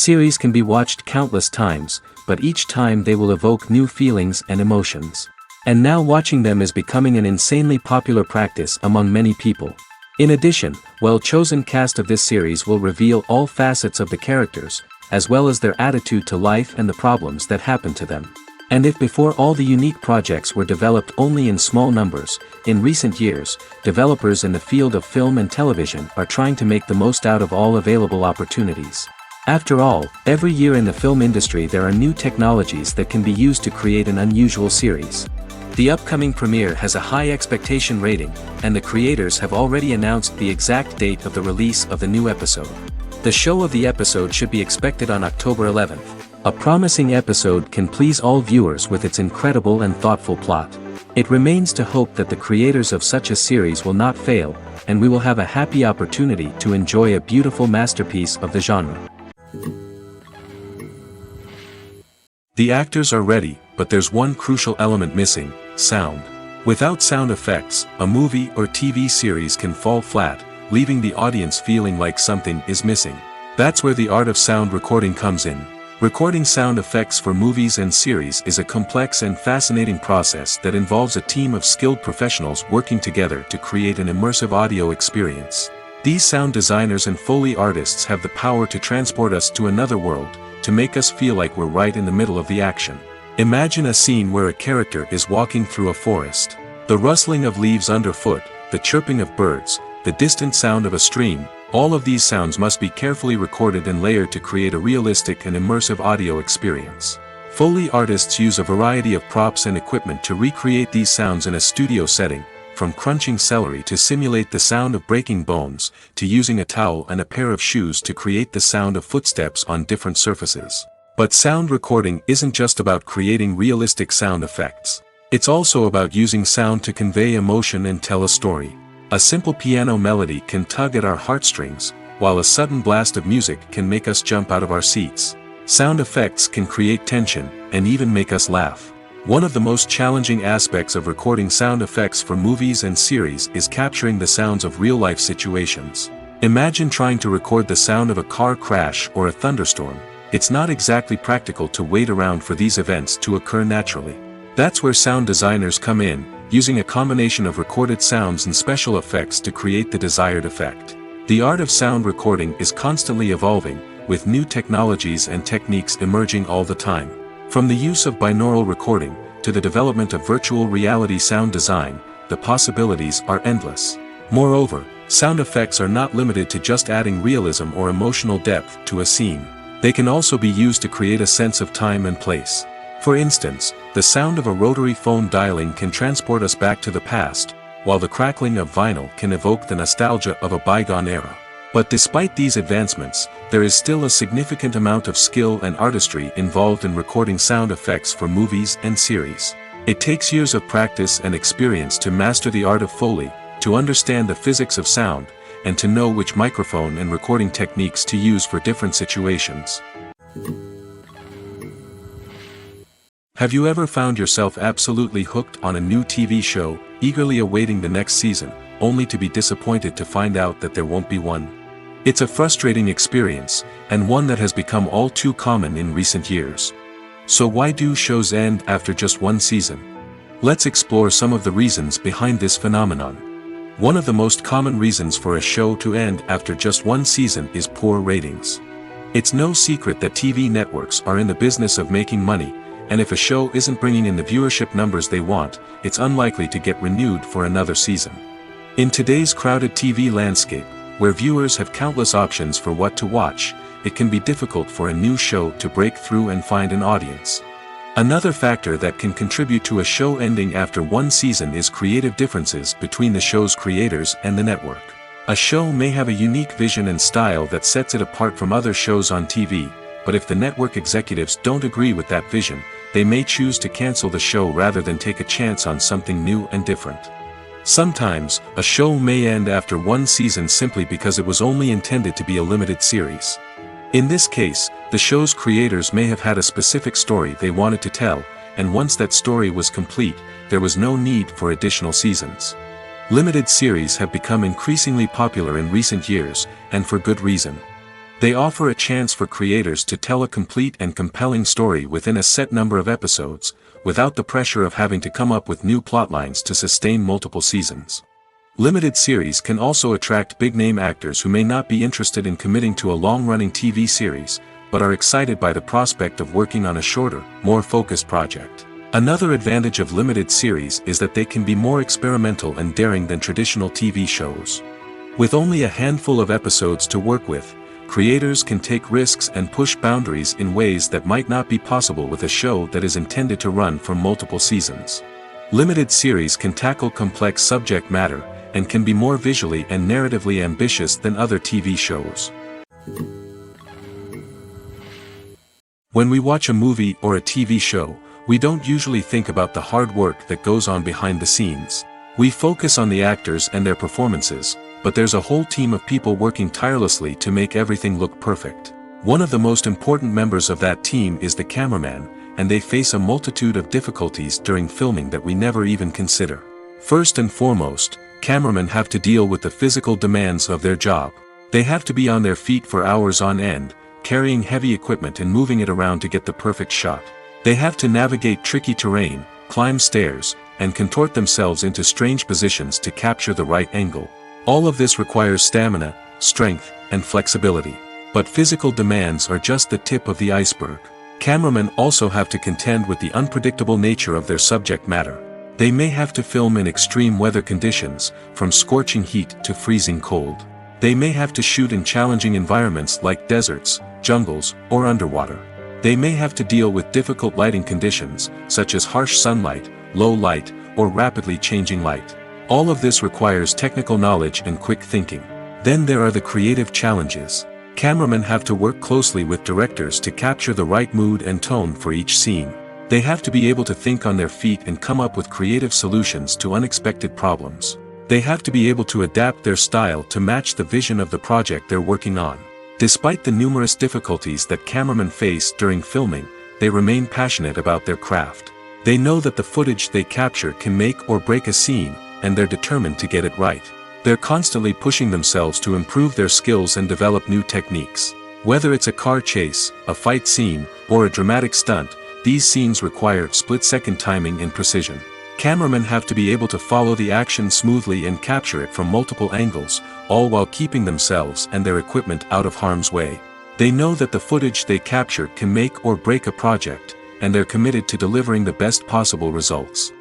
Series can be watched countless times, but each time they will evoke new feelings and emotions. And now watching them is becoming an insanely popular practice among many people. In addition, well-chosen cast of this series will reveal all facets of the characters, as well as their attitude to life and the problems that happen to them. And if before all the unique projects were developed only in small numbers, in recent years, developers in the field of film and television are trying to make the most out of all available opportunities. After all, every year in the film industry there are new technologies that can be used to create an unusual series. The upcoming premiere has a high expectation rating, and the creators have already announced the exact date of the release of the new episode. The show of the episode should be expected on October 11th. A promising episode can please all viewers with its incredible and thoughtful plot. It remains to hope that the creators of such a series will not fail, and we will have a happy opportunity to enjoy a beautiful masterpiece of the genre. The actors are ready, but there's one crucial element missing: sound. Without sound effects, a movie or TV series can fall flat, leaving the audience feeling like something is missing. That's where the art of sound recording comes in. Recording sound effects for movies and series is a complex and fascinating process that involves a team of skilled professionals working together to create an immersive audio experience. These sound designers and Foley artists have the power to transport us to another world, to make us feel like we're right in the middle of the action. Imagine a scene where a character is walking through a forest. The rustling of leaves underfoot, the chirping of birds, the distant sound of a stream, all of these sounds must be carefully recorded and layered to create a realistic and immersive audio experience. Foley artists use a variety of props and equipment to recreate these sounds in a studio setting, from crunching celery to simulate the sound of breaking bones, to using a towel and a pair of shoes to create the sound of footsteps on different surfaces. But sound recording isn't just about creating realistic sound effects. It's also about using sound to convey emotion and tell a story. A simple piano melody can tug at our heartstrings, while a sudden blast of music can make us jump out of our seats. Sound effects can create tension, and even make us laugh. One of the most challenging aspects of recording sound effects for movies and series is capturing the sounds of real-life situations. Imagine trying to record the sound of a car crash or a thunderstorm. It's not exactly practical to wait around for these events to occur naturally. That's where sound designers come in, using a combination of recorded sounds and special effects to create the desired effect. The art of sound recording is constantly evolving, with new technologies and techniques emerging all the time. From the use of binaural recording, to the development of virtual reality sound design, the possibilities are endless. Moreover, sound effects are not limited to just adding realism or emotional depth to a scene. They can also be used to create a sense of time and place. For instance, the sound of a rotary phone dialing can transport us back to the past, while the crackling of vinyl can evoke the nostalgia of a bygone era. But despite these advancements, there is still a significant amount of skill and artistry involved in recording sound effects for movies and series. It takes years of practice and experience to master the art of Foley, to understand the physics of sound, and to know which microphone and recording techniques to use for different situations. Have you ever found yourself absolutely hooked on a new TV show, eagerly awaiting the next season, only to be disappointed to find out that there won't be one? It's a frustrating experience, and one that has become all too common in recent years. So why do shows end after just one season? Let's explore some of the reasons behind this phenomenon. One of the most common reasons for a show to end after just one season is poor ratings. It's no secret that TV networks are in the business of making money, and if a show isn't bringing in the viewership numbers they want, it's unlikely to get renewed for another season. In today's crowded TV landscape, where viewers have countless options for what to watch, it can be difficult for a new show to break through and find an audience. Another factor that can contribute to a show ending after one season is creative differences between the show's creators and the network. A show may have a unique vision and style that sets it apart from other shows on TV, but if the network executives don't agree with that vision, they may choose to cancel the show rather than take a chance on something new and different. Sometimes, a show may end after one season simply because it was only intended to be a limited series. In this case, the show's creators may have had a specific story they wanted to tell, and once that story was complete, there was no need for additional seasons. Limited series have become increasingly popular in recent years, and for good reason. They offer a chance for creators to tell a complete and compelling story within a set number of episodes, without the pressure of having to come up with new plotlines to sustain multiple seasons. Limited series can also attract big-name actors who may not be interested in committing to a long-running TV series, but are excited by the prospect of working on a shorter, more focused project. Another advantage of limited series is that they can be more experimental and daring than traditional TV shows. With only a handful of episodes to work with, creators can take risks and push boundaries in ways that might not be possible with a show that is intended to run for multiple seasons. Limited series can tackle complex subject matter, and can be more visually and narratively ambitious than other TV shows. When we watch a movie or a TV show, we don't usually think about the hard work that goes on behind the scenes. We focus on the actors and their performances, but there's a whole team of people working tirelessly to make everything look perfect. One of the most important members of that team is the cameraman, and they face a multitude of difficulties during filming that we never even consider. First and foremost, cameramen have to deal with the physical demands of their job. They have to be on their feet for hours on end, carrying heavy equipment and moving it around to get the perfect shot. They have to navigate tricky terrain, climb stairs, and contort themselves into strange positions to capture the right angle. All of this requires stamina, strength, and flexibility. But physical demands are just the tip of the iceberg. Cameramen also have to contend with the unpredictable nature of their subject matter. They may have to film in extreme weather conditions, from scorching heat to freezing cold. They may have to shoot in challenging environments like deserts, jungles, or underwater. They may have to deal with difficult lighting conditions, such as harsh sunlight, low light, or rapidly changing light. All of this requires technical knowledge and quick thinking. Then there are the creative challenges. Cameramen have to work closely with directors to capture the right mood and tone for each scene. They have to be able to think on their feet and come up with creative solutions to unexpected problems. They have to be able to adapt their style to match the vision of the project they're working on. Despite the numerous difficulties that cameramen face during filming, they remain passionate about their craft. They know that the footage they capture can make or break a scene, and they're determined to get it right. They're constantly pushing themselves to improve their skills and develop new techniques. Whether it's a car chase, a fight scene, or a dramatic stunt, these scenes require split-second timing and precision. Cameramen have to be able to follow the action smoothly and capture it from multiple angles, all while keeping themselves and their equipment out of harm's way. They know that the footage they capture can make or break a project, and they're committed to delivering the best possible results.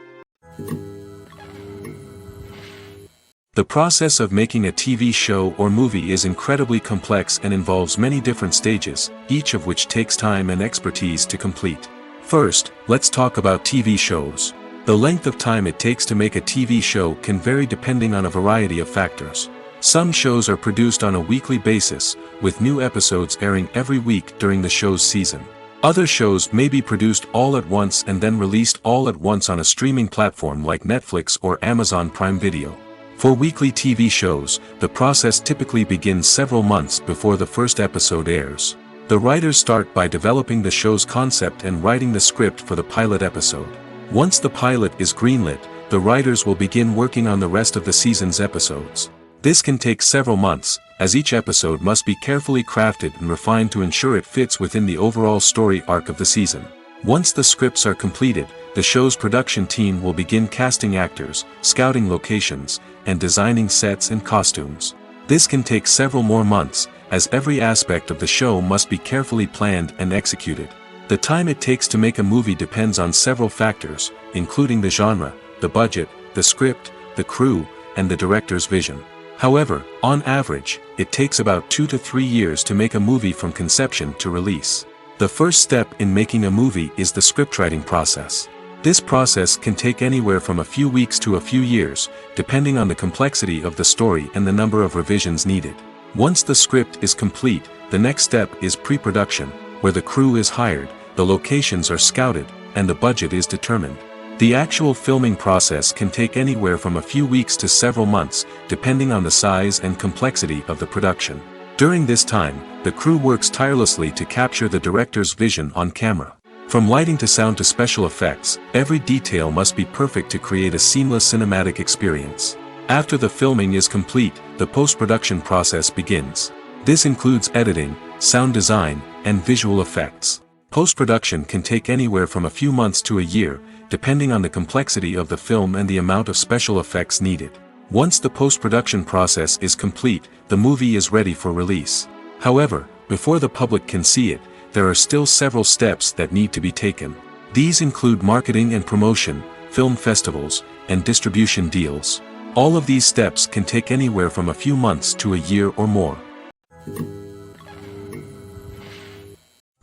The process of making a TV show or movie is incredibly complex and involves many different stages, each of which takes time and expertise to complete. First, let's talk about TV shows. The length of time it takes to make a TV show can vary depending on a variety of factors. Some shows are produced on a weekly basis, with new episodes airing every week during the show's season. Other shows may be produced all at once and then released all at once on a streaming platform like Netflix or Amazon Prime Video. For weekly TV shows, the process typically begins several months before the first episode airs. The writers start by developing the show's concept and writing the script for the pilot episode. Once the pilot is greenlit, the writers will begin working on the rest of the season's episodes. This can take several months, as each episode must be carefully crafted and refined to ensure it fits within the overall story arc of the season. Once the scripts are completed, the show's production team will begin casting actors, scouting locations, and designing sets and costumes. This can take several more months, as every aspect of the show must be carefully planned and executed. The time it takes to make a movie depends on several factors, including the genre, the budget, the script, the crew, and the director's vision. However, on average, it takes about 2 to 3 years to make a movie from conception to release. The first step in making a movie is the scriptwriting process. This process can take anywhere from a few weeks to a few years, depending on the complexity of the story and the number of revisions needed. Once the script is complete, the next step is pre-production, where the crew is hired, the locations are scouted, and the budget is determined. The actual filming process can take anywhere from a few weeks to several months, depending on the size and complexity of the production. During this time, the crew works tirelessly to capture the director's vision on camera. From lighting to sound to special effects, every detail must be perfect to create a seamless cinematic experience. After the filming is complete, the post-production process begins. This includes editing, sound design, and visual effects. Post-production can take anywhere from a few months to a year, depending on the complexity of the film and the amount of special effects needed. Once the post-production process is complete, the movie is ready for release. However, before the public can see it, there are still several steps that need to be taken. These include marketing and promotion, film festivals, and distribution deals. All of these steps can take anywhere from a few months to a year or more.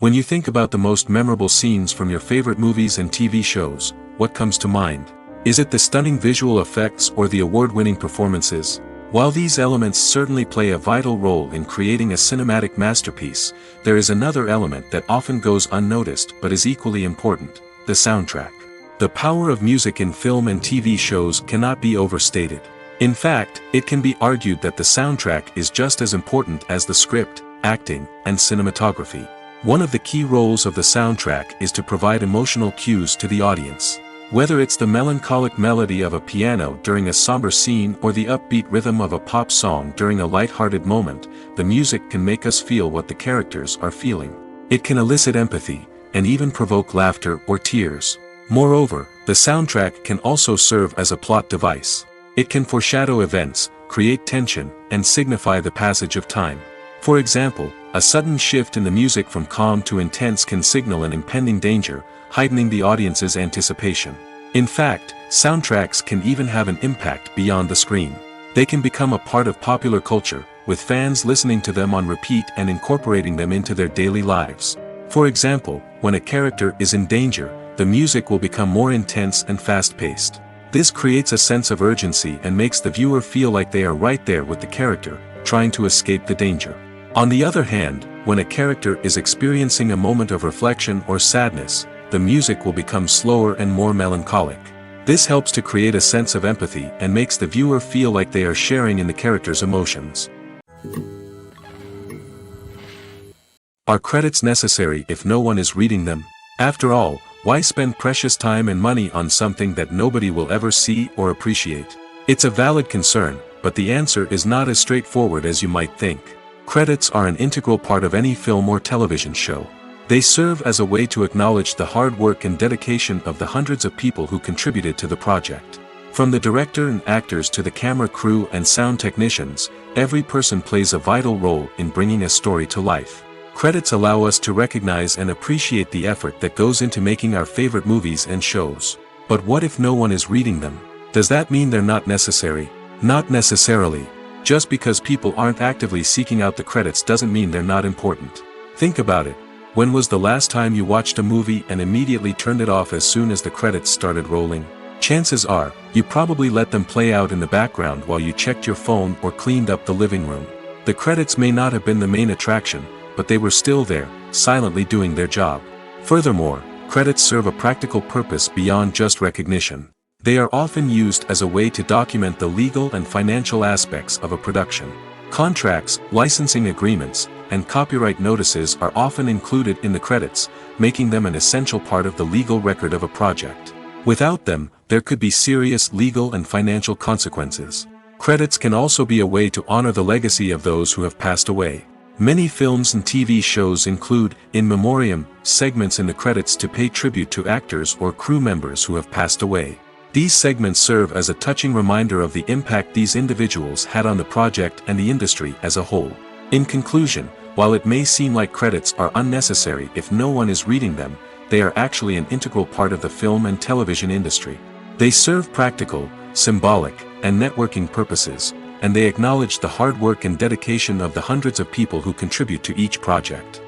When you think about the most memorable scenes from your favorite movies and TV shows, what comes to mind? Is it the stunning visual effects or the award-winning performances? While these elements certainly play a vital role in creating a cinematic masterpiece, there is another element that often goes unnoticed but is equally important: the soundtrack. The power of music in film and TV shows cannot be overstated. In fact, it can be argued that the soundtrack is just as important as the script, acting, and cinematography. One of the key roles of the soundtrack is to provide emotional cues to the audience. Whether it's the melancholic melody of a piano during a somber scene or the upbeat rhythm of a pop song during a light-hearted moment, the music can make us feel what the characters are feeling. It can elicit empathy, and even provoke laughter or tears. Moreover, the soundtrack can also serve as a plot device. It can foreshadow events, create tension, and signify the passage of time. For example, a sudden shift in the music from calm to intense can signal an impending danger, heightening the audience's anticipation. In fact, soundtracks can even have an impact beyond the screen. They can become a part of popular culture, with fans listening to them on repeat and incorporating them into their daily lives. For example, when a character is in danger, the music will become more intense and fast-paced. This creates a sense of urgency and makes the viewer feel like they are right there with the character, trying to escape the danger. On the other hand, when a character is experiencing a moment of reflection or sadness, the music will become slower and more melancholic. This helps to create a sense of empathy and makes the viewer feel like they are sharing in the character's emotions. Are credits necessary if no one is reading them? After all, why spend precious time and money on something that nobody will ever see or appreciate? It's a valid concern, but the answer is not as straightforward as you might think. Credits are an integral part of any film or television show. They serve as a way to acknowledge the hard work and dedication of the hundreds of people who contributed to the project. From the director and actors to the camera crew and sound technicians, every person plays a vital role in bringing a story to life. Credits allow us to recognize and appreciate the effort that goes into making our favorite movies and shows. But what if no one is reading them? Does that mean they're not necessary? Not necessarily. Just because people aren't actively seeking out the credits doesn't mean they're not important. Think about it. When was the last time you watched a movie and immediately turned it off as soon as the credits started rolling? Chances are, you probably let them play out in the background while you checked your phone or cleaned up the living room. The credits may not have been the main attraction, but they were still there, silently doing their job. Furthermore, credits serve a practical purpose beyond just recognition. They are often used as a way to document the legal and financial aspects of a production. Contracts, licensing agreements, and copyright notices are often included in the credits, making them an essential part of the legal record of a project. Without them, there could be serious legal and financial consequences. Credits can also be a way to honor the legacy of those who have passed away. Many films and TV shows include, in memoriam, segments in the credits to pay tribute to actors or crew members who have passed away. These segments serve as a touching reminder of the impact these individuals had on the project and the industry as a whole. In conclusion, while it may seem like credits are unnecessary if no one is reading them, they are actually an integral part of the film and television industry. They serve practical, symbolic, and networking purposes, and they acknowledge the hard work and dedication of the hundreds of people who contribute to each project.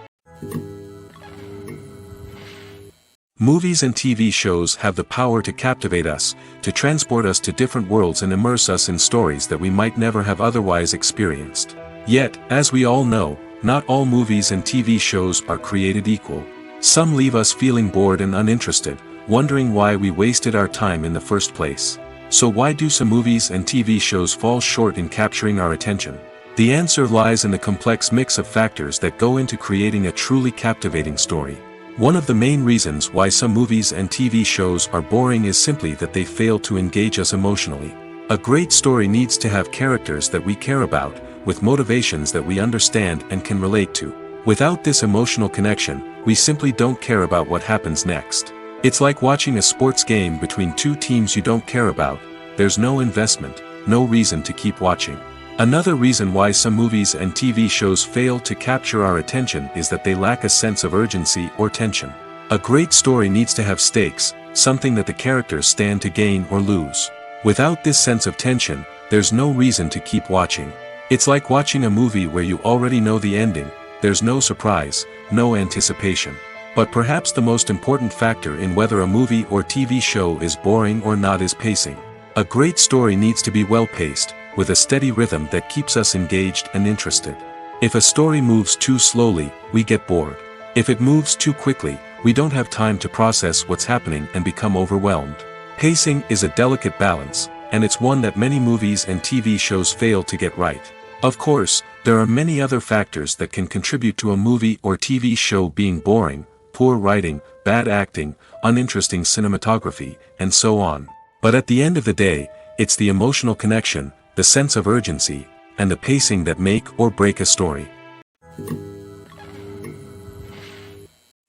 Movies and TV shows have the power to captivate us, to transport us to different worlds and immerse us in stories that we might never have otherwise experienced. Yet, as we all know, not all movies and TV shows are created equal. Some leave us feeling bored and uninterested, wondering why we wasted our time in the first place. So why do some movies and TV shows fall short in capturing our attention? The answer lies in the complex mix of factors that go into creating a truly captivating story. One of the main reasons why some movies and TV shows are boring is simply that they fail to engage us emotionally. A great story needs to have characters that we care about, with motivations that we understand and can relate to. Without this emotional connection, we simply don't care about what happens next. It's like watching a sports game between two teams you don't care about. There's no investment, no reason to keep watching. Another reason why some movies and TV shows fail to capture our attention is that they lack a sense of urgency or tension. A great story needs to have stakes, something that the characters stand to gain or lose. Without this sense of tension, there's no reason to keep watching. It's like watching a movie where you already know the ending. There's no surprise, no anticipation. But perhaps the most important factor in whether a movie or TV show is boring or not is pacing. A great story needs to be well-paced, with a steady rhythm that keeps us engaged and interested. If a story moves too slowly, we get bored. If it moves too quickly, we don't have time to process what's happening and become overwhelmed. Pacing is a delicate balance, and it's one that many movies and TV shows fail to get right. Of course, there are many other factors that can contribute to a movie or TV show being boring: poor writing, bad acting, uninteresting cinematography, and so on. But at the end of the day, it's the emotional connection, the sense of urgency, and the pacing that make or break a story.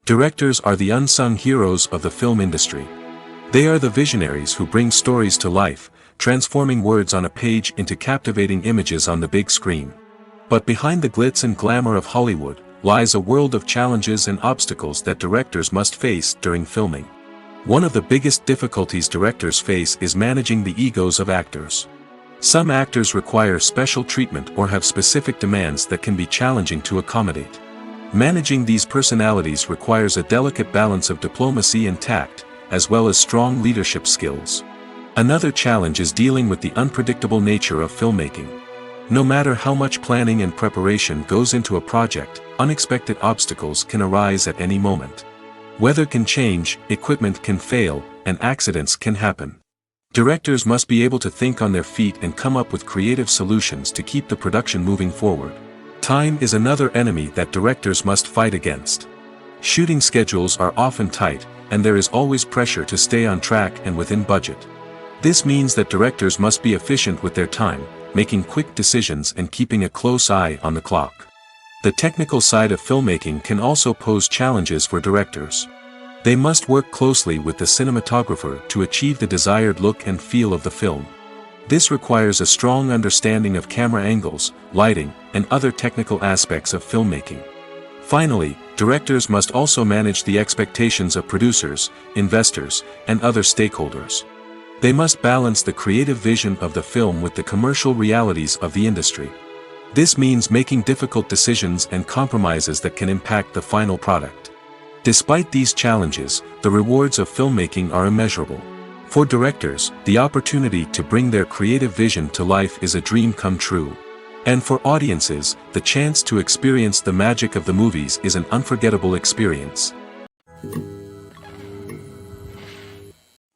Directors are the unsung heroes of the film industry. They are the visionaries who bring stories to life, transforming words on a page into captivating images on the big screen. But behind the glitz and glamour of Hollywood lies a world of challenges and obstacles that directors must face during filming. One of the biggest difficulties directors face is managing the egos of actors. Some actors require special treatment or have specific demands that can be challenging to accommodate. Managing these personalities requires a delicate balance of diplomacy and tact, as well as strong leadership skills. Another challenge is dealing with the unpredictable nature of filmmaking. No matter how much planning and preparation goes into a project, unexpected obstacles can arise at any moment. Weather can change, equipment can fail, and accidents can happen. Directors must be able to think on their feet and come up with creative solutions to keep the production moving forward. Time is another enemy that directors must fight against. Shooting schedules are often tight, and there is always pressure to stay on track and within budget. This means that directors must be efficient with their time, making quick decisions and keeping a close eye on the clock. The technical side of filmmaking can also pose challenges for directors. They must work closely with the cinematographer to achieve the desired look and feel of the film. This requires a strong understanding of camera angles, lighting, and other technical aspects of filmmaking. Finally, directors must also manage the expectations of producers, investors, and other stakeholders. They must balance the creative vision of the film with the commercial realities of the industry. This means making difficult decisions and compromises that can impact the final product. Despite these challenges, the rewards of filmmaking are immeasurable. For directors, the opportunity to bring their creative vision to life is a dream come true. And for audiences, the chance to experience the magic of the movies is an unforgettable experience.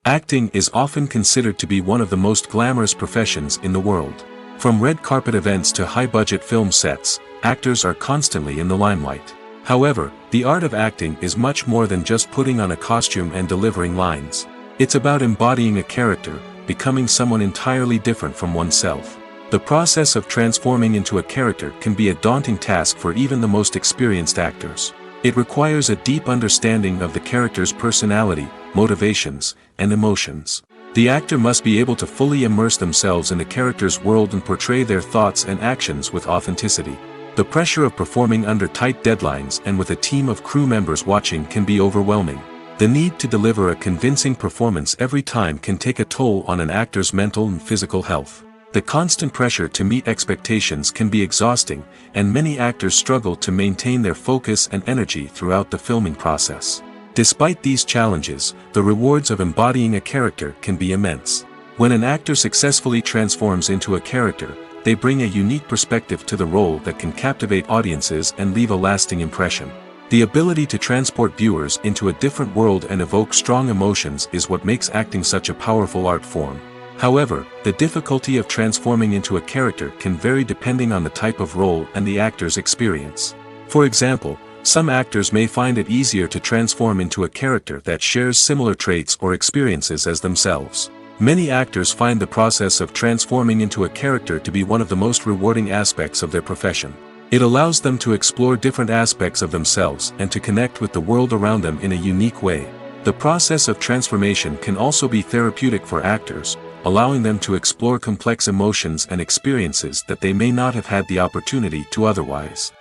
Acting is often considered to be one of the most glamorous professions in the world. From red carpet events to high-budget film sets, actors are constantly in the limelight. However, the art of acting is much more than just putting on a costume and delivering lines. It's about embodying a character, becoming someone entirely different from oneself. The process of transforming into a character can be a daunting task for even the most experienced actors. It requires a deep understanding of the character's personality, motivations, and emotions. The actor must be able to fully immerse themselves in the character's world and portray their thoughts and actions with authenticity. The pressure of performing under tight deadlines and with a team of crew members watching can be overwhelming. The need to deliver a convincing performance every time can take a toll on an actor's mental and physical health. The constant pressure to meet expectations can be exhausting, and many actors struggle to maintain their focus and energy throughout the filming process. Despite these challenges, the rewards of embodying a character can be immense. When an actor successfully transforms into a character, they bring a unique perspective to the role that can captivate audiences and leave a lasting impression. The ability to transport viewers into a different world and evoke strong emotions is what makes acting such a powerful art form. However, the difficulty of transforming into a character can vary depending on the type of role and the actor's experience. For example, some actors may find it easier to transform into a character that shares similar traits or experiences as themselves. Many actors find the process of transforming into a character to be one of the most rewarding aspects of their profession. It allows them to explore different aspects of themselves and to connect with the world around them in a unique way. The process of transformation can also be therapeutic for actors, allowing them to explore complex emotions and experiences that they may not have had the opportunity to otherwise.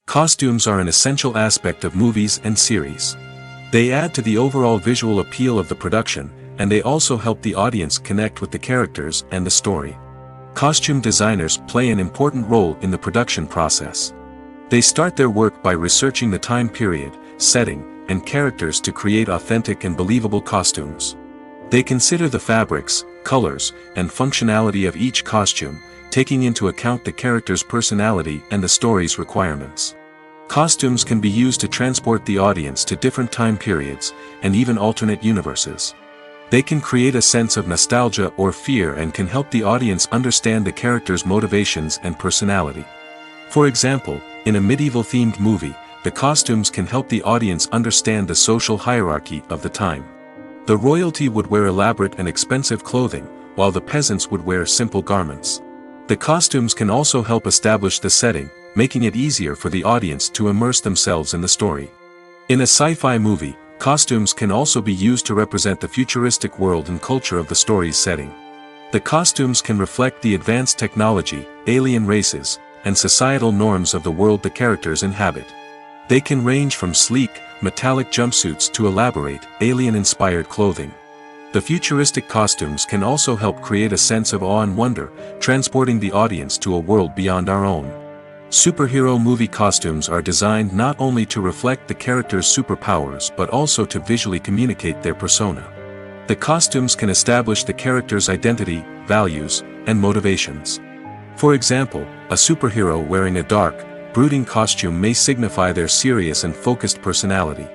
Costumes are an essential aspect of movies and series. They add to the overall visual appeal of the production, and they also help the audience connect with the characters and the story. Costume designers play an important role in the production process. They start their work by researching the time period, setting, and characters to create authentic and believable costumes. They consider the fabrics, colors, and functionality of each costume, taking into account the character's personality and the story's requirements. Costumes can be used to transport the audience to different time periods, and even alternate universes. They can create a sense of nostalgia or fear and can help the audience understand the character's motivations and personality. For example, in a medieval-themed movie, the costumes can help the audience understand the social hierarchy of the time. The royalty would wear elaborate and expensive clothing, while the peasants would wear simple garments. The costumes can also help establish the setting, making it easier for the audience to immerse themselves in the story. In a sci-fi movie, costumes can also be used to represent the futuristic world and culture of the story's setting. The costumes can reflect the advanced technology, alien races, and societal norms of the world the characters inhabit. They can range from sleek, metallic jumpsuits to elaborate, alien-inspired clothing. The futuristic costumes can also help create a sense of awe and wonder, transporting the audience to a world beyond our own. Superhero movie costumes are designed not only to reflect the character's superpowers but also to visually communicate their persona. The costumes can establish the character's identity, values, and motivations. For example, a superhero wearing a dark, brooding costume may signify their serious and focused personality.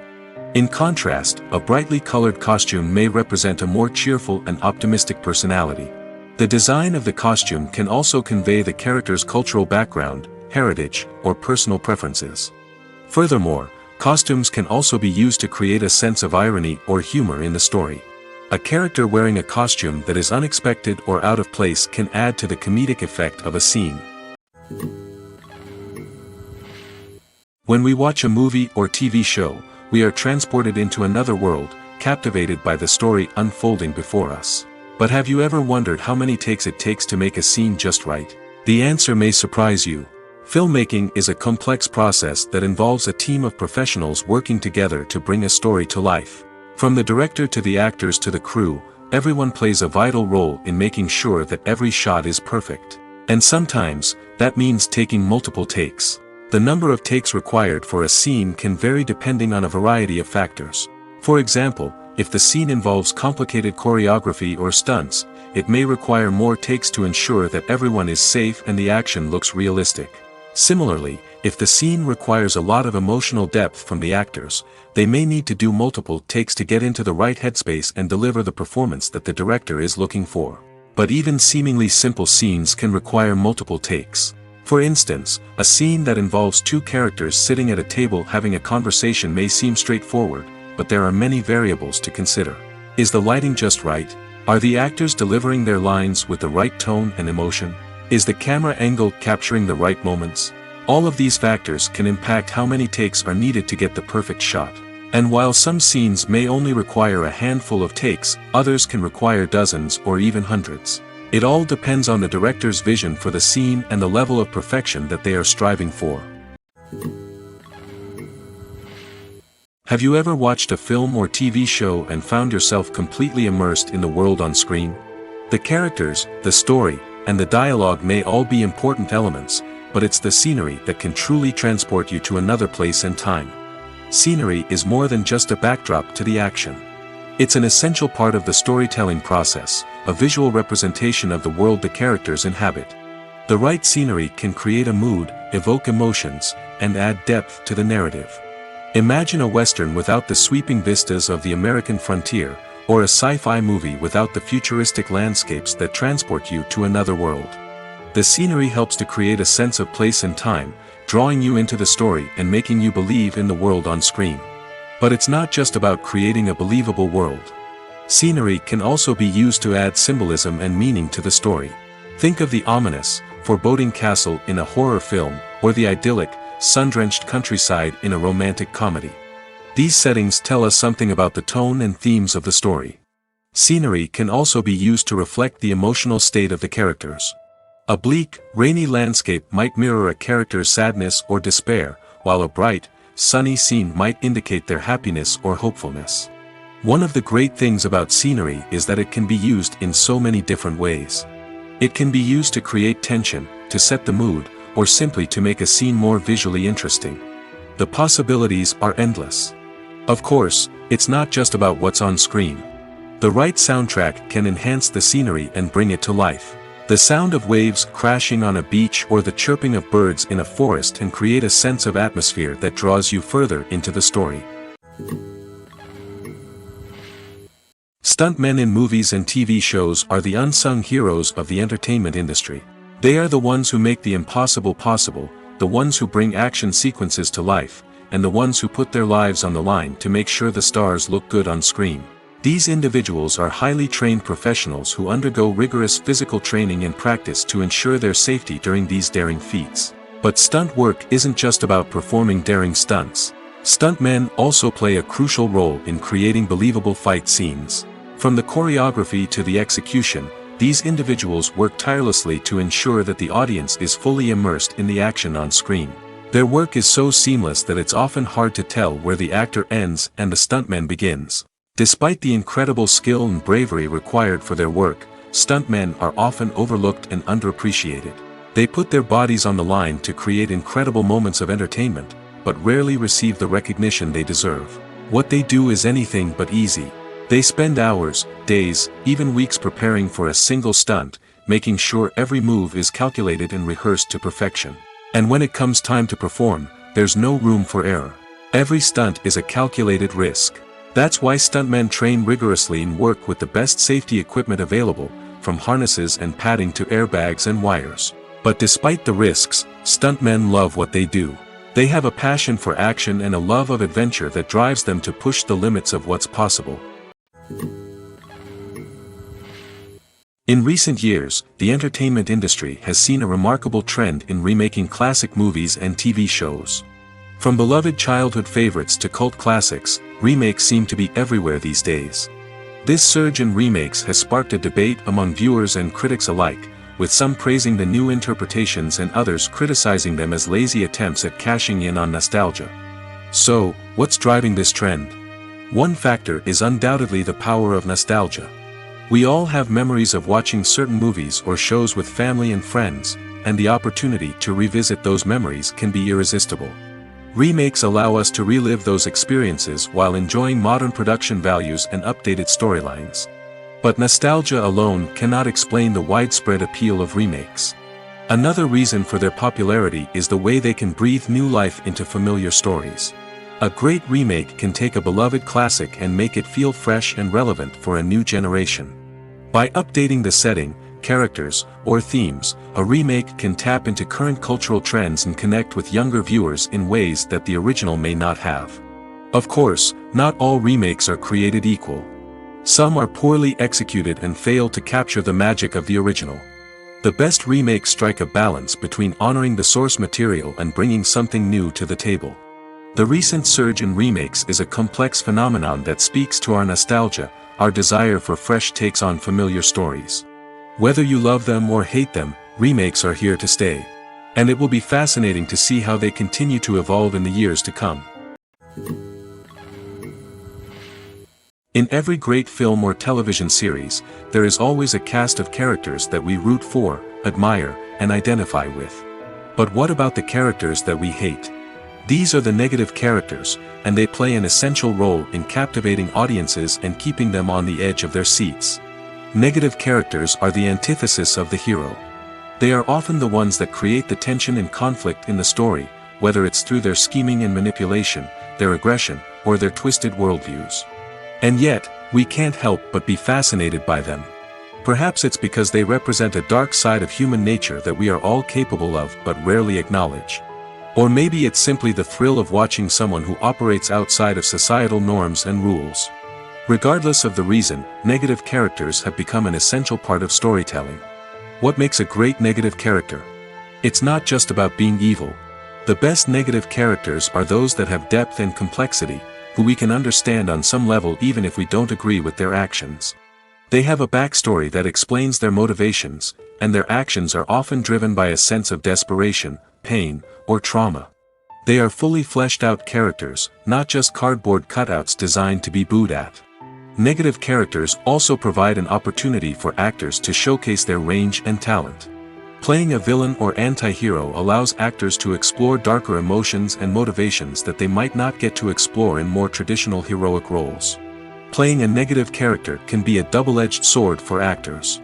In contrast, a brightly colored costume may represent a more cheerful and optimistic personality. The design of the costume can also convey the character's cultural background, heritage, or personal preferences. Furthermore, costumes can also be used to create a sense of irony or humor in the story. A character wearing a costume that is unexpected or out of place can add to the comedic effect of a scene. When we watch a movie or TV show, we are transported into another world, captivated by the story unfolding before us. But have you ever wondered how many takes it takes to make a scene just right? The answer may surprise you. Filmmaking is a complex process that involves a team of professionals working together to bring a story to life. From the director to the actors to the crew, everyone plays a vital role in making sure that every shot is perfect. And sometimes, that means taking multiple takes. The number of takes required for a scene can vary depending on a variety of factors. For example, if the scene involves complicated choreography or stunts, it may require more takes to ensure that everyone is safe and the action looks realistic. Similarly, if the scene requires a lot of emotional depth from the actors, they may need to do multiple takes to get into the right headspace and deliver the performance that the director is looking for. But even seemingly simple scenes can require multiple takes. For instance, a scene that involves two characters sitting at a table having a conversation may seem straightforward, but there are many variables to consider. Is the lighting just right? Are the actors delivering their lines with the right tone and emotion? Is the camera angle capturing the right moments? All of these factors can impact how many takes are needed to get the perfect shot. And while some scenes may only require a handful of takes, others can require dozens or even hundreds. It all depends on the director's vision for the scene and the level of perfection that they are striving for. Have you ever watched a film or TV show and found yourself completely immersed in the world on screen? The characters, the story, and the dialogue may all be important elements, but it's the scenery that can truly transport you to another place and time. Scenery is more than just a backdrop to the action. It's an essential part of the storytelling process, a visual representation of the world the characters inhabit. The right scenery can create a mood, evoke emotions, and add depth to the narrative. Imagine a Western without the sweeping vistas of the American frontier, or a sci-fi movie without the futuristic landscapes that transport you to another world. The scenery helps to create a sense of place and time, drawing you into the story and making you believe in the world on screen. But it's not just about creating a believable world. Scenery can also be used to add symbolism and meaning to the story. Think of the ominous, foreboding castle in a horror film, or the idyllic, sun-drenched countryside in a romantic comedy. These settings tell us something about the tone and themes of the story. Scenery can also be used to reflect the emotional state of the characters. A bleak, rainy landscape might mirror a character's sadness or despair, while a bright, sunny scene might indicate their happiness or hopefulness. One of the great things about scenery is that it can be used in so many different ways. It can be used to create tension, to set the mood, or simply to make a scene more visually interesting. The possibilities are endless. Of course, it's not just about what's on screen. The right soundtrack can enhance the scenery and bring it to life. The sound of waves crashing on a beach or the chirping of birds in a forest can create a sense of atmosphere that draws you further into the story. Stuntmen in movies and TV shows are the unsung heroes of the entertainment industry. They are the ones who make the impossible possible, the ones who bring action sequences to life, and the ones who put their lives on the line to make sure the stars look good on screen. These individuals are highly trained professionals who undergo rigorous physical training and practice to ensure their safety during these daring feats. But stunt work isn't just about performing daring stunts. Stuntmen also play a crucial role in creating believable fight scenes. From the choreography to the execution, these individuals work tirelessly to ensure that the audience is fully immersed in the action on screen. Their work is so seamless that it's often hard to tell where the actor ends and the stuntman begins. Despite the incredible skill and bravery required for their work, stuntmen are often overlooked and underappreciated. They put their bodies on the line to create incredible moments of entertainment, but rarely receive the recognition they deserve. What they do is anything but easy. They spend hours, days, even weeks preparing for a single stunt, making sure every move is calculated and rehearsed to perfection. And when it comes time to perform, there's no room for error. Every stunt is a calculated risk. That's why stuntmen train rigorously and work with the best safety equipment available, from harnesses and padding to airbags and wires. But despite the risks, stuntmen love what they do. They have a passion for action and a love of adventure that drives them to push the limits of what's possible. In recent years, the entertainment industry has seen a remarkable trend in remaking classic movies and TV shows. From beloved childhood favorites to cult classics, remakes seem to be everywhere these days. This surge in remakes has sparked a debate among viewers and critics alike, with some praising the new interpretations and others criticizing them as lazy attempts at cashing in on nostalgia. So, what's driving this trend? One factor is undoubtedly the power of nostalgia. We all have memories of watching certain movies or shows with family and friends, and the opportunity to revisit those memories can be irresistible. Remakes allow us to relive those experiences while enjoying modern production values and updated storylines. But nostalgia alone cannot explain the widespread appeal of remakes. Another reason for their popularity is the way they can breathe new life into familiar stories. A great remake can take a beloved classic and make it feel fresh and relevant for a new generation. By updating the setting, characters, or themes, a remake can tap into current cultural trends and connect with younger viewers in ways that the original may not have. Of course, not all remakes are created equal. Some are poorly executed and fail to capture the magic of the original. The best remakes strike a balance between honoring the source material and bringing something new to the table. The recent surge in remakes is a complex phenomenon that speaks to our nostalgia, our desire for fresh takes on familiar stories. Whether you love them or hate them, remakes are here to stay. And it will be fascinating to see how they continue to evolve in the years to come. In every great film or television series, there is always a cast of characters that we root for, admire, and identify with. But what about the characters that we hate? These are the negative characters, and they play an essential role in captivating audiences and keeping them on the edge of their seats. Negative characters are the antithesis of the hero. They are often the ones that create the tension and conflict in the story, whether it's through their scheming and manipulation, their aggression, or their twisted worldviews. And yet, we can't help but be fascinated by them. Perhaps it's because they represent a dark side of human nature that we are all capable of but rarely acknowledge. Or maybe it's simply the thrill of watching someone who operates outside of societal norms and rules. Regardless of the reason, negative characters have become an essential part of storytelling. What makes a great negative character? It's not just about being evil. The best negative characters are those that have depth and complexity, who we can understand on some level even if we don't agree with their actions. They have a backstory that explains their motivations, and their actions are often driven by a sense of desperation, pain, or trauma. They are fully fleshed out characters, not just cardboard cutouts designed to be booed at. Negative characters also provide an opportunity for actors to showcase their range and talent. Playing a villain or anti-hero allows actors to explore darker emotions and motivations that they might not get to explore in more traditional heroic roles. Playing a negative character can be a double-edged sword for actors.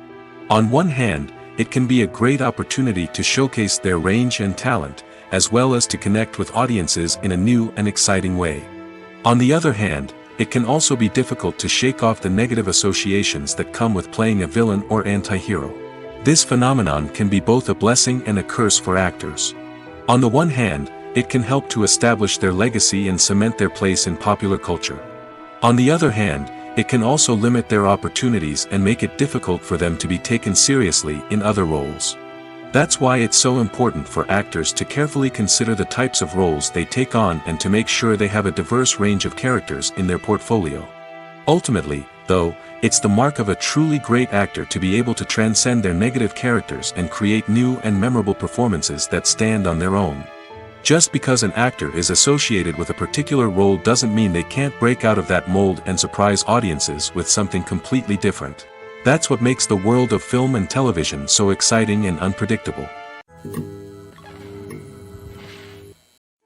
On one hand, it can be a great opportunity to showcase their range and talent, as well as to connect with audiences in a new and exciting way. On the other hand, it can also be difficult to shake off the negative associations that come with playing a villain or anti-hero. This phenomenon can be both a blessing and a curse for actors. On the one hand, it can help to establish their legacy and cement their place in popular culture. On the other hand, it can also limit their opportunities and make it difficult for them to be taken seriously in other roles. That's why it's so important for actors to carefully consider the types of roles they take on and to make sure they have a diverse range of characters in their portfolio. Ultimately, though, it's the mark of a truly great actor to be able to transcend their negative characters and create new and memorable performances that stand on their own. Just because an actor is associated with a particular role doesn't mean they can't break out of that mold and surprise audiences with something completely different. That's what makes the world of film and television so exciting and unpredictable.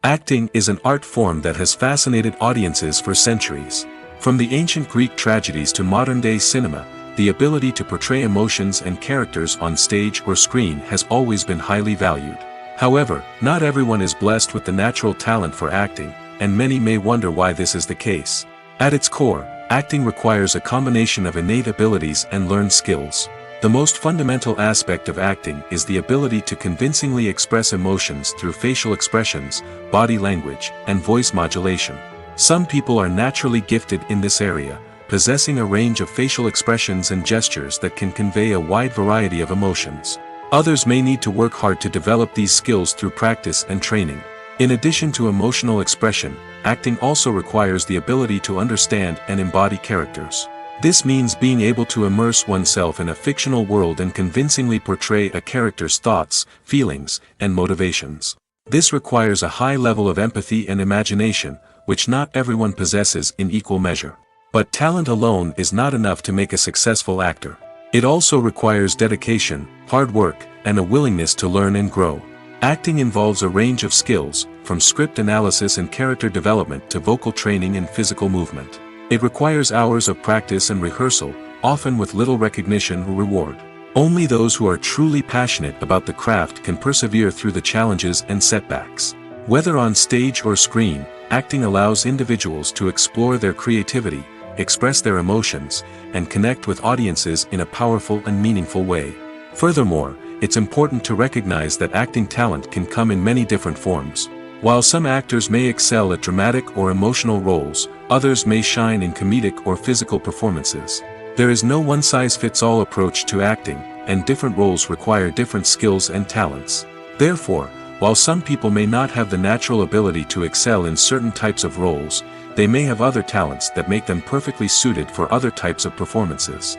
Acting is an art form that has fascinated audiences for centuries. From the ancient Greek tragedies to modern-day cinema, the ability to portray emotions and characters on stage or screen has always been highly valued. However, not everyone is blessed with the natural talent for acting, and many may wonder why this is the case. At its core, acting requires a combination of innate abilities and learned skills. The most fundamental aspect of acting is the ability to convincingly express emotions through facial expressions, body language, and voice modulation. Some people are naturally gifted in this area, possessing a range of facial expressions and gestures that can convey a wide variety of emotions. Others may need to work hard to develop these skills through practice and training. In addition to emotional expression, acting also requires the ability to understand and embody characters. This means being able to immerse oneself in a fictional world and convincingly portray a character's thoughts, feelings, and motivations. This requires a high level of empathy and imagination, which not everyone possesses in equal measure. But talent alone is not enough to make a successful actor. It also requires dedication, hard work, and a willingness to learn and grow. Acting involves a range of skills, from script analysis and character development to vocal training and physical movement. It requires hours of practice and rehearsal, often with little recognition or reward. Only those who are truly passionate about the craft can persevere through the challenges and setbacks. Whether on stage or screen, acting allows individuals to explore their creativity, express their emotions, and connect with audiences in a powerful and meaningful way. Furthermore, it's important to recognize that acting talent can come in many different forms. While some actors may excel at dramatic or emotional roles, others may shine in comedic or physical performances. There is no one-size-fits-all approach to acting, and different roles require different skills and talents. Therefore, while some people may not have the natural ability to excel in certain types of roles, they may have other talents that make them perfectly suited for other types of performances.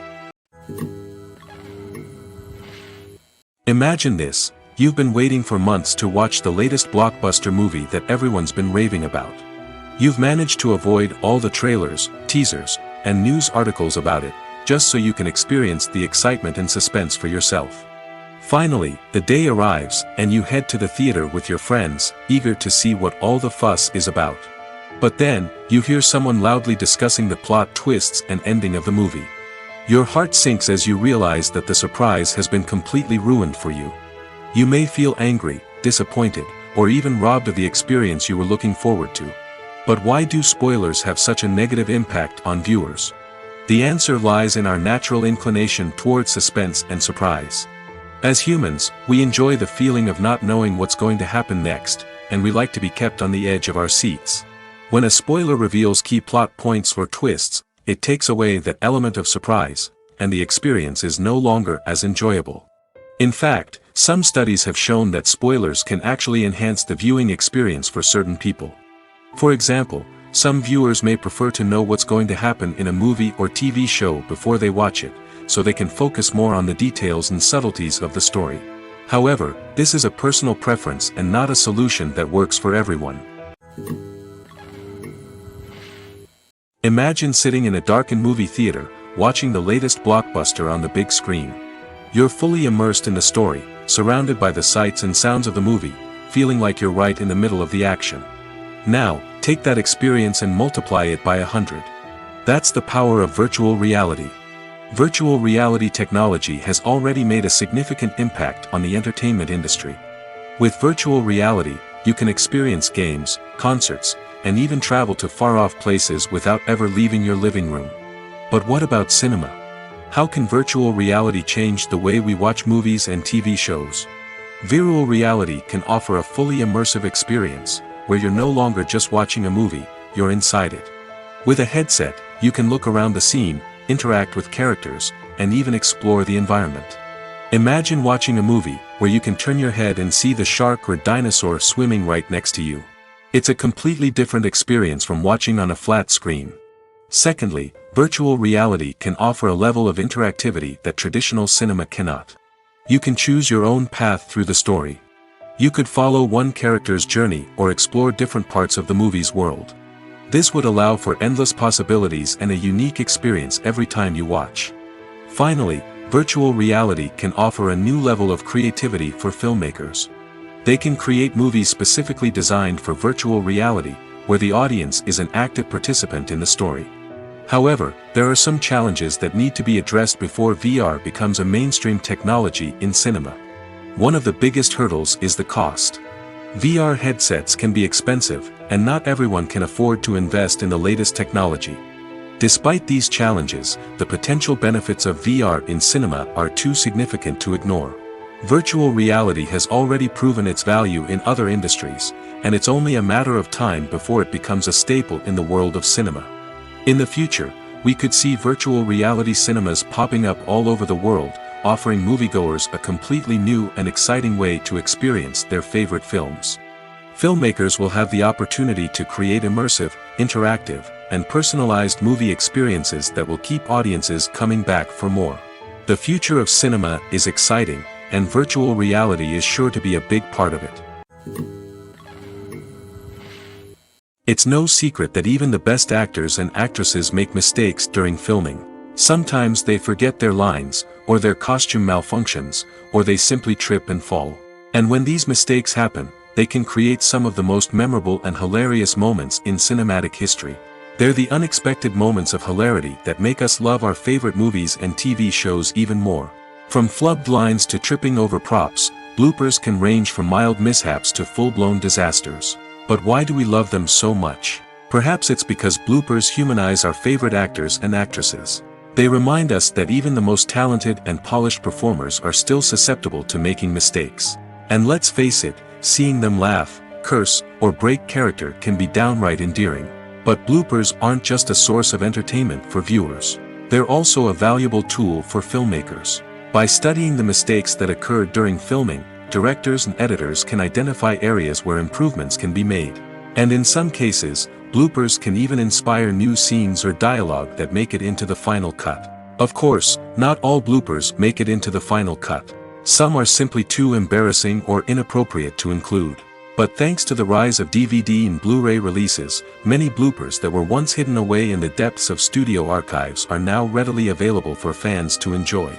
Imagine this: you've been waiting for months to watch the latest blockbuster movie that everyone's been raving about. You've managed to avoid all the trailers, teasers, and news articles about it, just so you can experience the excitement and suspense for yourself. Finally, the day arrives, and you head to the theater with your friends, eager to see what all the fuss is about. But then, you hear someone loudly discussing the plot twists and ending of the movie. Your heart sinks as you realize that the surprise has been completely ruined for you. You may feel angry, disappointed, or even robbed of the experience you were looking forward to. But why do spoilers have such a negative impact on viewers? The answer lies in our natural inclination toward suspense and surprise. As humans, we enjoy the feeling of not knowing what's going to happen next, and we like to be kept on the edge of our seats. When a spoiler reveals key plot points or twists, it takes away that element of surprise, and the experience is no longer as enjoyable. In fact, some studies have shown that spoilers can actually enhance the viewing experience for certain people. For example, some viewers may prefer to know what's going to happen in a movie or TV show before they watch it, so they can focus more on the details and subtleties of the story. However, this is a personal preference and not a solution that works for everyone. Imagine sitting in a darkened movie theater, watching the latest blockbuster on the big screen. You're fully immersed in the story, surrounded by the sights and sounds of the movie, feeling like you're right in the middle of the action. Now, take that experience and multiply it by 100. That's the power of virtual reality. Virtual reality technology has already made a significant impact on the entertainment industry. With virtual reality, you can experience games, concerts, and even travel to far-off places without ever leaving your living room. But what about cinema? How can virtual reality change the way we watch movies and TV shows? Virtual reality can offer a fully immersive experience, where you're no longer just watching a movie, you're inside it. With a headset, you can look around the scene, interact with characters, and even explore the environment. Imagine watching a movie, where you can turn your head and see the shark or dinosaur swimming right next to you. It's a completely different experience from watching on a flat screen. Secondly, virtual reality can offer a level of interactivity that traditional cinema cannot. You can choose your own path through the story. You could follow one character's journey or explore different parts of the movie's world. This would allow for endless possibilities and a unique experience every time you watch. Finally, virtual reality can offer a new level of creativity for filmmakers. They can create movies specifically designed for virtual reality, where the audience is an active participant in the story. However, there are some challenges that need to be addressed before VR becomes a mainstream technology in cinema. One of the biggest hurdles is the cost. VR headsets can be expensive, and not everyone can afford to invest in the latest technology. Despite these challenges, the potential benefits of VR in cinema are too significant to ignore. Virtual reality has already proven its value in other industries, and it's only a matter of time before it becomes a staple in the world of cinema. In the future, we could see virtual reality cinemas popping up all over the world, offering moviegoers a completely new and exciting way to experience their favorite films. Filmmakers will have the opportunity to create immersive, interactive, and personalized movie experiences that will keep audiences coming back for more. The future of cinema is exciting, and virtual reality is sure to be a big part of it. It's no secret that even the best actors and actresses make mistakes during filming. Sometimes they forget their lines, or their costume malfunctions, or they simply trip and fall. And when these mistakes happen, they can create some of the most memorable and hilarious moments in cinematic history. They're the unexpected moments of hilarity that make us love our favorite movies and TV shows even more. From flubbed lines to tripping over props, bloopers can range from mild mishaps to full-blown disasters. But why do we love them so much? Perhaps it's because bloopers humanize our favorite actors and actresses. They remind us that even the most talented and polished performers are still susceptible to making mistakes. And let's face it, seeing them laugh, curse, or break character can be downright endearing. But bloopers aren't just a source of entertainment for viewers. They're also a valuable tool for filmmakers. By studying the mistakes that occurred during filming, directors and editors can identify areas where improvements can be made. And in some cases, bloopers can even inspire new scenes or dialogue that make it into the final cut. Of course, not all bloopers make it into the final cut. Some are simply too embarrassing or inappropriate to include. But thanks to the rise of DVD and Blu-ray releases, many bloopers that were once hidden away in the depths of studio archives are now readily available for fans to enjoy.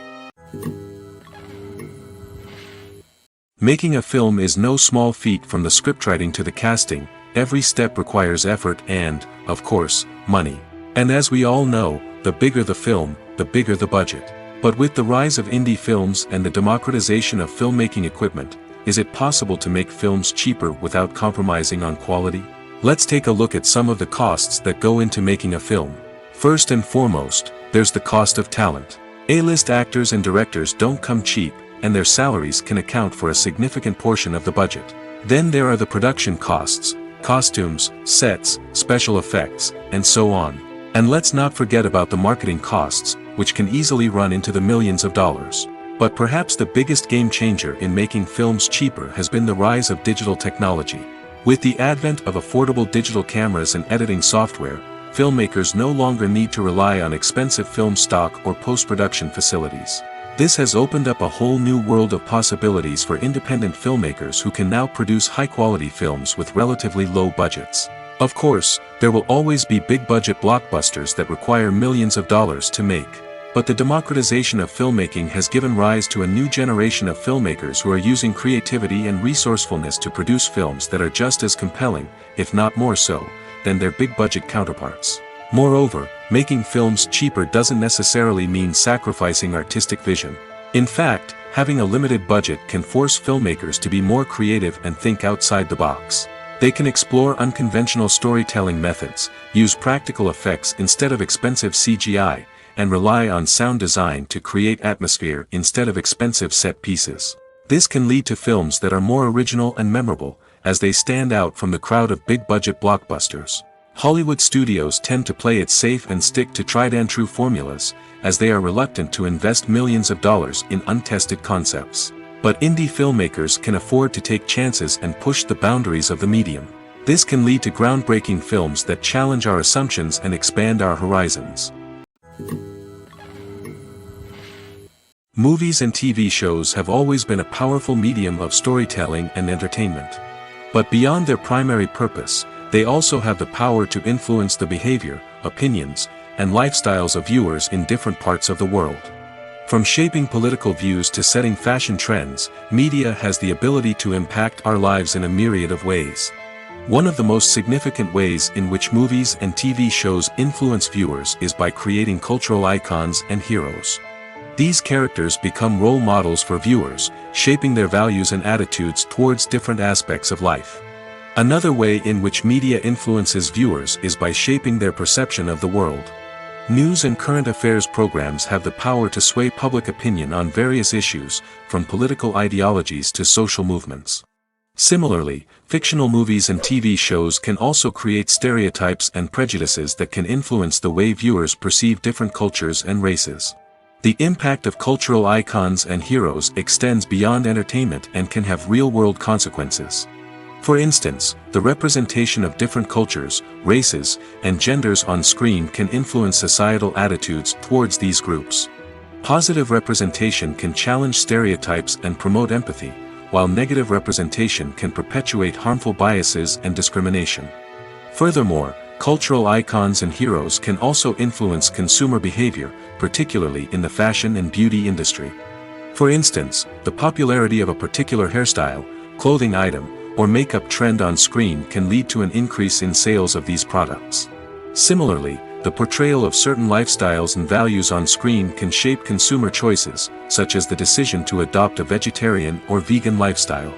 Making a film is no small feat. From the scriptwriting to the casting, every step requires effort and, of course, money. And as we all know, the bigger the film, the bigger the budget. But with the rise of indie films and the democratization of filmmaking equipment, is it possible to make films cheaper without compromising on quality? Let's take a look at some of the costs that go into making a film. First and foremost, there's the cost of talent. A-list actors and directors don't come cheap, and their salaries can account for a significant portion of the budget. Then there are the production costs, costumes, sets, special effects, and so on. And let's not forget about the marketing costs, which can easily run into the millions of dollars. But perhaps the biggest game changer in making films cheaper has been the rise of digital technology. With the advent of affordable digital cameras and editing software, filmmakers no longer need to rely on expensive film stock or post-production facilities. This has opened up a whole new world of possibilities for independent filmmakers who can now produce high-quality films with relatively low budgets. Of course, there will always be big-budget blockbusters that require millions of dollars to make. But the democratization of filmmaking has given rise to a new generation of filmmakers who are using creativity and resourcefulness to produce films that are just as compelling, if not more so, than their big-budget counterparts. Moreover, making films cheaper doesn't necessarily mean sacrificing artistic vision. In fact, having a limited budget can force filmmakers to be more creative and think outside the box. They can explore unconventional storytelling methods, use practical effects instead of expensive CGI, and rely on sound design to create atmosphere instead of expensive set pieces. This can lead to films that are more original and memorable, as they stand out from the crowd of big-budget blockbusters. Hollywood studios tend to play it safe and stick to tried-and-true formulas, as they are reluctant to invest millions of dollars in untested concepts. But indie filmmakers can afford to take chances and push the boundaries of the medium. This can lead to groundbreaking films that challenge our assumptions and expand our horizons. Movies and TV shows have always been a powerful medium of storytelling and entertainment. But beyond their primary purpose, they also have the power to influence the behavior, opinions, and lifestyles of viewers in different parts of the world. From shaping political views to setting fashion trends, media has the ability to impact our lives in a myriad of ways. One of the most significant ways in which movies and TV shows influence viewers is by creating cultural icons and heroes. These characters become role models for viewers, shaping their values and attitudes towards different aspects of life. Another way in which media influences viewers is by shaping their perception of the world. News and current affairs programs have the power to sway public opinion on various issues, from political ideologies to social movements. Similarly, fictional movies and TV shows can also create stereotypes and prejudices that can influence the way viewers perceive different cultures and races. The impact of cultural icons and heroes extends beyond entertainment and can have real-world consequences. For instance, the representation of different cultures, races, and genders on screen can influence societal attitudes towards these groups. Positive representation can challenge stereotypes and promote empathy, while negative representation can perpetuate harmful biases and discrimination. Furthermore, cultural icons and heroes can also influence consumer behavior, particularly in the fashion and beauty industry. For instance, the popularity of a particular hairstyle, clothing item, or makeup trend on screen can lead to an increase in sales of these products. Similarly, the portrayal of certain lifestyles and values on screen can shape consumer choices, such as the decision to adopt a vegetarian or vegan lifestyle.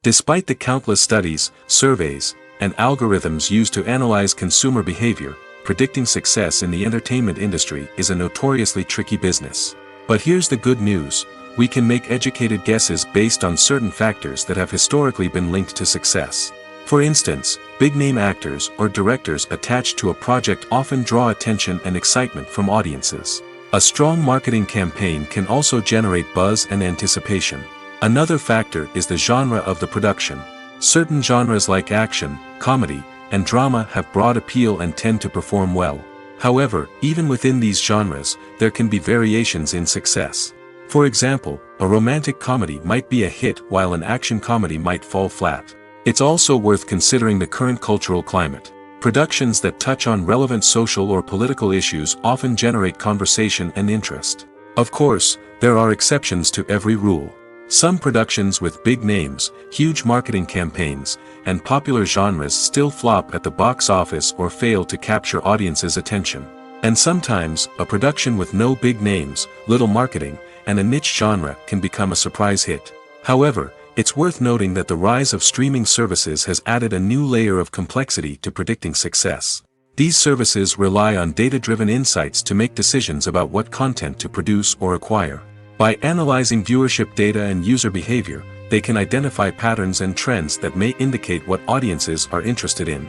Despite the countless studies, surveys, and algorithms used to analyze consumer behavior, predicting success in the entertainment industry is a notoriously tricky business. But here's the good news: we can make educated guesses based on certain factors that have historically been linked to success. For instance, big-name actors or directors attached to a project often draw attention and excitement from audiences. A strong marketing campaign can also generate buzz and anticipation. Another factor is the genre of the production. Certain genres like action, comedy, and drama have broad appeal and tend to perform well. However, even within these genres, there can be variations in success. For example, a romantic comedy might be a hit while an action comedy might fall flat. It's also worth considering the current cultural climate. Productions that touch on relevant social or political issues often generate conversation and interest. Of course, there are exceptions to every rule. Some productions with big names, huge marketing campaigns, and popular genres still flop at the box office or fail to capture audiences' attention. And sometimes, a production with no big names, little marketing, and a niche genre can become a surprise hit. However, it's worth noting that the rise of streaming services has added a new layer of complexity to predicting success. These services rely on data-driven insights to make decisions about what content to produce or acquire. By analyzing viewership data and user behavior, they can identify patterns and trends that may indicate what audiences are interested in.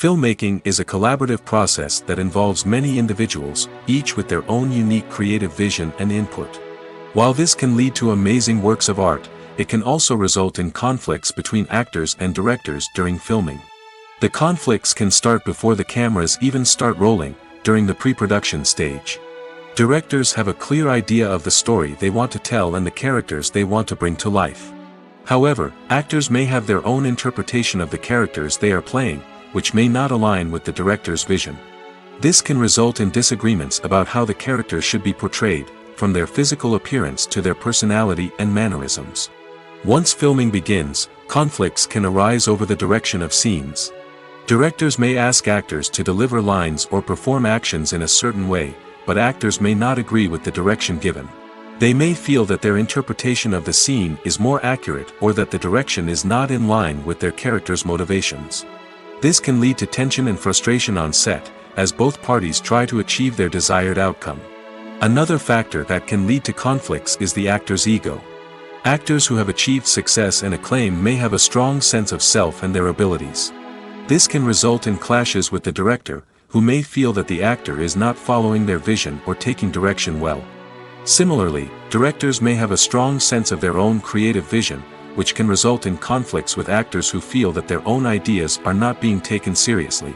Filmmaking is a collaborative process that involves many individuals, each with their own unique creative vision and input. While this can lead to amazing works of art, it can also result in conflicts between actors and directors during filming. The conflicts can start before the cameras even start rolling, during the pre-production stage. Directors have a clear idea of the story they want to tell and the characters they want to bring to life. However, actors may have their own interpretation of the characters they are playing, which may not align with the director's vision. This can result in disagreements about how the characters should be portrayed, from their physical appearance to their personality and mannerisms. Once filming begins, conflicts can arise over the direction of scenes. Directors may ask actors to deliver lines or perform actions in a certain way, but actors may not agree with the direction given. They may feel that their interpretation of the scene is more accurate or that the direction is not in line with their character's motivations. This can lead to tension and frustration on set, as both parties try to achieve their desired outcome. Another factor that can lead to conflicts is the actor's ego. Actors who have achieved success and acclaim may have a strong sense of self and their abilities. This can result in clashes with the director, who may feel that the actor is not following their vision or taking direction well. Similarly, directors may have a strong sense of their own creative vision, which can result in conflicts with actors who feel that their own ideas are not being taken seriously.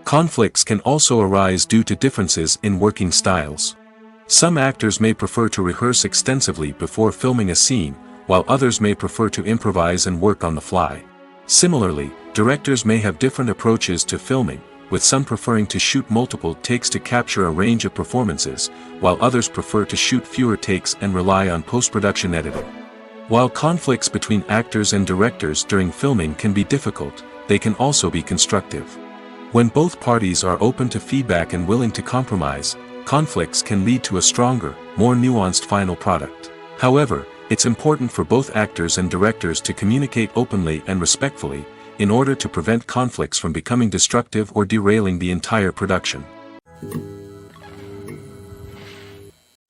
Conflicts can also arise due to differences in working styles. Some actors may prefer to rehearse extensively before filming a scene, while others may prefer to improvise and work on the fly. Similarly, directors may have different approaches to filming, with some preferring to shoot multiple takes to capture a range of performances, while others prefer to shoot fewer takes and rely on post-production editing. While conflicts between actors and directors during filming can be difficult, they can also be constructive. When both parties are open to feedback and willing to compromise, conflicts can lead to a stronger, more nuanced final product. However, it's important for both actors and directors to communicate openly and respectfully, in order to prevent conflicts from becoming destructive or derailing the entire production.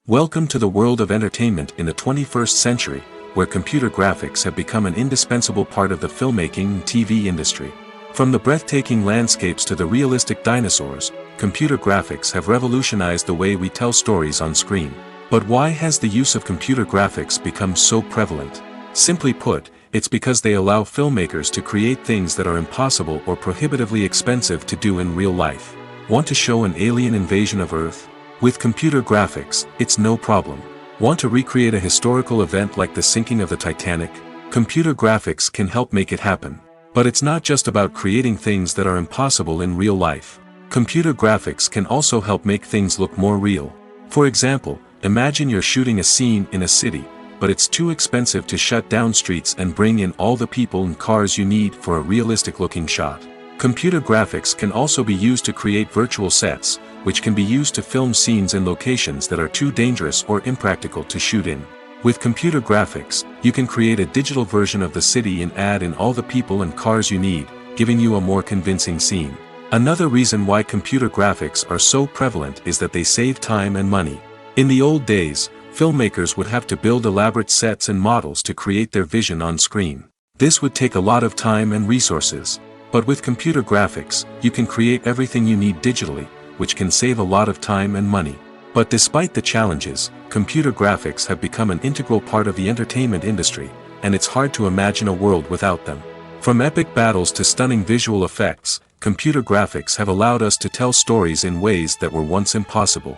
Welcome to the world of entertainment in the 21st century, where computer graphics have become an indispensable part of the filmmaking and TV industry. From the breathtaking landscapes to the realistic dinosaurs, computer graphics have revolutionized the way we tell stories on screen. But why has the use of computer graphics become so prevalent? Simply put, it's because they allow filmmakers to create things that are impossible or prohibitively expensive to do in real life. Want to show an alien invasion of Earth? With computer graphics, it's no problem. Want to recreate a historical event like the sinking of the Titanic? Computer graphics can help make it happen. But it's not just about creating things that are impossible in real life. Computer graphics can also help make things look more real. For example, imagine you're shooting a scene in a city, but it's too expensive to shut down streets and bring in all the people and cars you need for a realistic-looking shot. Computer graphics can also be used to create virtual sets, which can be used to film scenes in locations that are too dangerous or impractical to shoot in. With computer graphics, you can create a digital version of the city and add in all the people and cars you need, giving you a more convincing scene. Another reason why computer graphics are so prevalent is that they save time and money. In the old days, filmmakers would have to build elaborate sets and models to create their vision on screen. This would take a lot of time and resources. But with computer graphics, you can create everything you need digitally, which can save a lot of time and money. But despite the challenges, computer graphics have become an integral part of the entertainment industry, and it's hard to imagine a world without them. From epic battles to stunning visual effects, computer graphics have allowed us to tell stories in ways that were once impossible.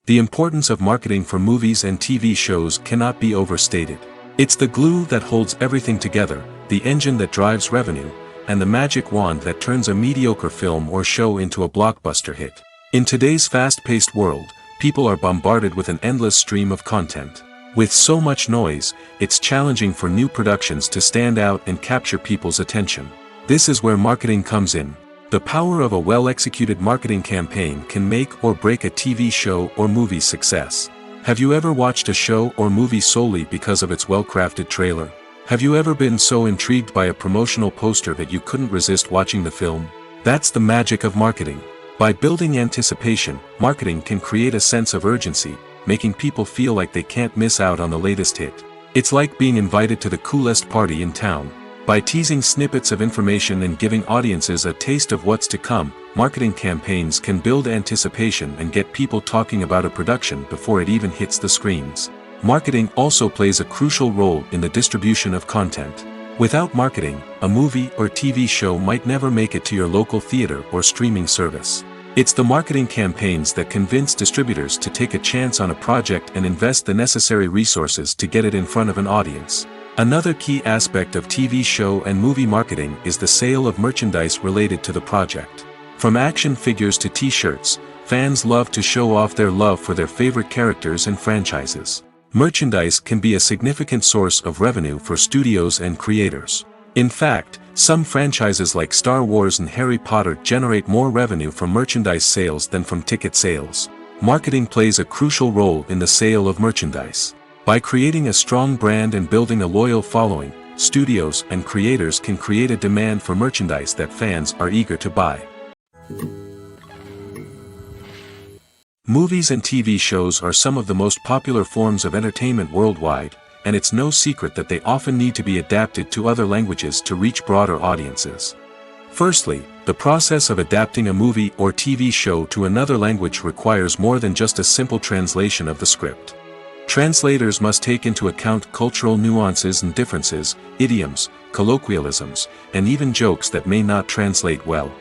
The importance of marketing for movies and TV shows cannot be overstated. It's the glue that holds everything together, the engine that drives revenue, and the magic wand that turns a mediocre film or show into a blockbuster hit. In today's fast-paced world, people are bombarded with an endless stream of content. With so much noise, it's challenging for new productions to stand out and capture people's attention. This is where marketing comes in. The power of a well-executed marketing campaign can make or break a TV show or movie's success. Have you ever watched a show or movie solely because of its well-crafted trailer? Have you ever been so intrigued by a promotional poster that you couldn't resist watching the film? That's the magic of marketing. By building anticipation, marketing can create a sense of urgency, making people feel like they can't miss out on the latest hit. It's like being invited to the coolest party in town. By teasing snippets of information and giving audiences a taste of what's to come, marketing campaigns can build anticipation and get people talking about a production before it even hits the screens. Marketing also plays a crucial role in the distribution of content. Without marketing, a movie or TV show might never make it to your local theater or streaming service. It's the marketing campaigns that convince distributors to take a chance on a project and invest the necessary resources to get it in front of an audience. Another key aspect of TV show and movie marketing is the sale of merchandise related to the project. From action figures to t-shirts, fans love to show off their love for their favorite characters and franchises. Merchandise can be a significant source of revenue for studios and creators. In fact, some franchises like Star Wars and Harry Potter generate more revenue from merchandise sales than from ticket sales. Marketing plays a crucial role in the sale of merchandise. By creating a strong brand and building a loyal following, studios and creators can create a demand for merchandise that fans are eager to buy. Movies and TV shows are some of the most popular forms of entertainment worldwide, and it's no secret that they often need to be adapted to other languages to reach broader audiences. Firstly, the process of adapting a movie or TV show to another language requires more than just a simple translation of the script. Translators must take into account cultural nuances and differences, idioms, colloquialisms, and even jokes that may not translate well.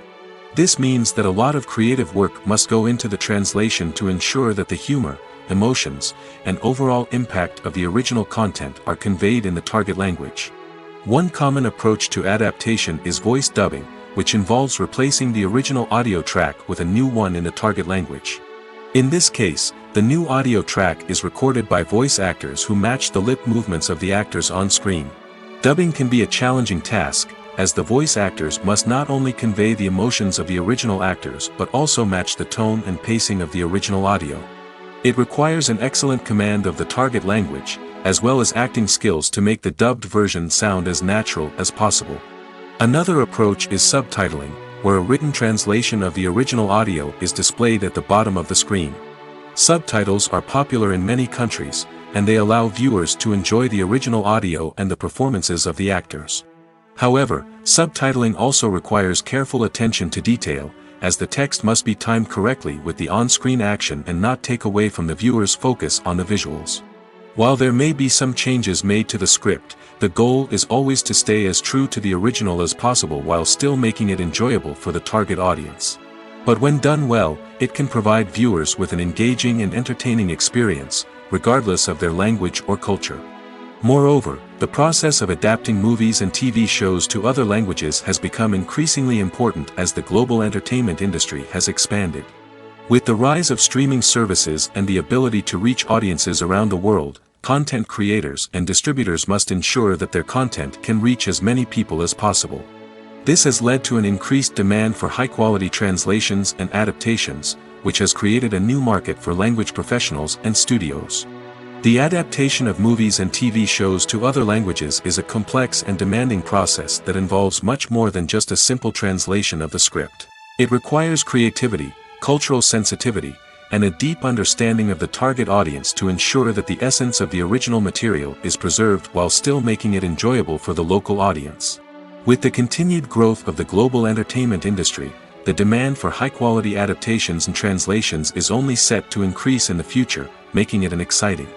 This means that a lot of creative work must go into the translation to ensure that the humor, emotions, and overall impact of the original content are conveyed in the target language. One common approach to adaptation is voice dubbing, which involves replacing the original audio track with a new one in the target language. In this case, the new audio track is recorded by voice actors who match the lip movements of the actors on screen. Dubbing can be a challenging task, as the voice actors must not only convey the emotions of the original actors but also match the tone and pacing of the original audio. It requires an excellent command of the target language, as well as acting skills to make the dubbed version sound as natural as possible. Another approach is subtitling, where a written translation of the original audio is displayed at the bottom of the screen. Subtitles are popular in many countries, and they allow viewers to enjoy the original audio and the performances of the actors. However, subtitling also requires careful attention to detail, as the text must be timed correctly with the on-screen action and not take away from the viewer's focus on the visuals. While there may be some changes made to the script, the goal is always to stay as true to the original as possible while still making it enjoyable for the target audience. But when done well, it can provide viewers with an engaging and entertaining experience, regardless of their language or culture. Moreover, the process of adapting movies and TV shows to other languages has become increasingly important as the global entertainment industry has expanded. With the rise of streaming services and the ability to reach audiences around the world, content creators and distributors must ensure that their content can reach as many people as possible. This has led to an increased demand for high-quality translations and adaptations, which has created a new market for language professionals and studios. The adaptation of movies and TV shows to other languages is a complex and demanding process that involves much more than just a simple translation of the script. It requires creativity, cultural sensitivity, and a deep understanding of the target audience to ensure that the essence of the original material is preserved while still making it enjoyable for the local audience. With the continued growth of the global entertainment industry, the demand for high-quality adaptations and translations is only set to increase in the future, making it an exciting.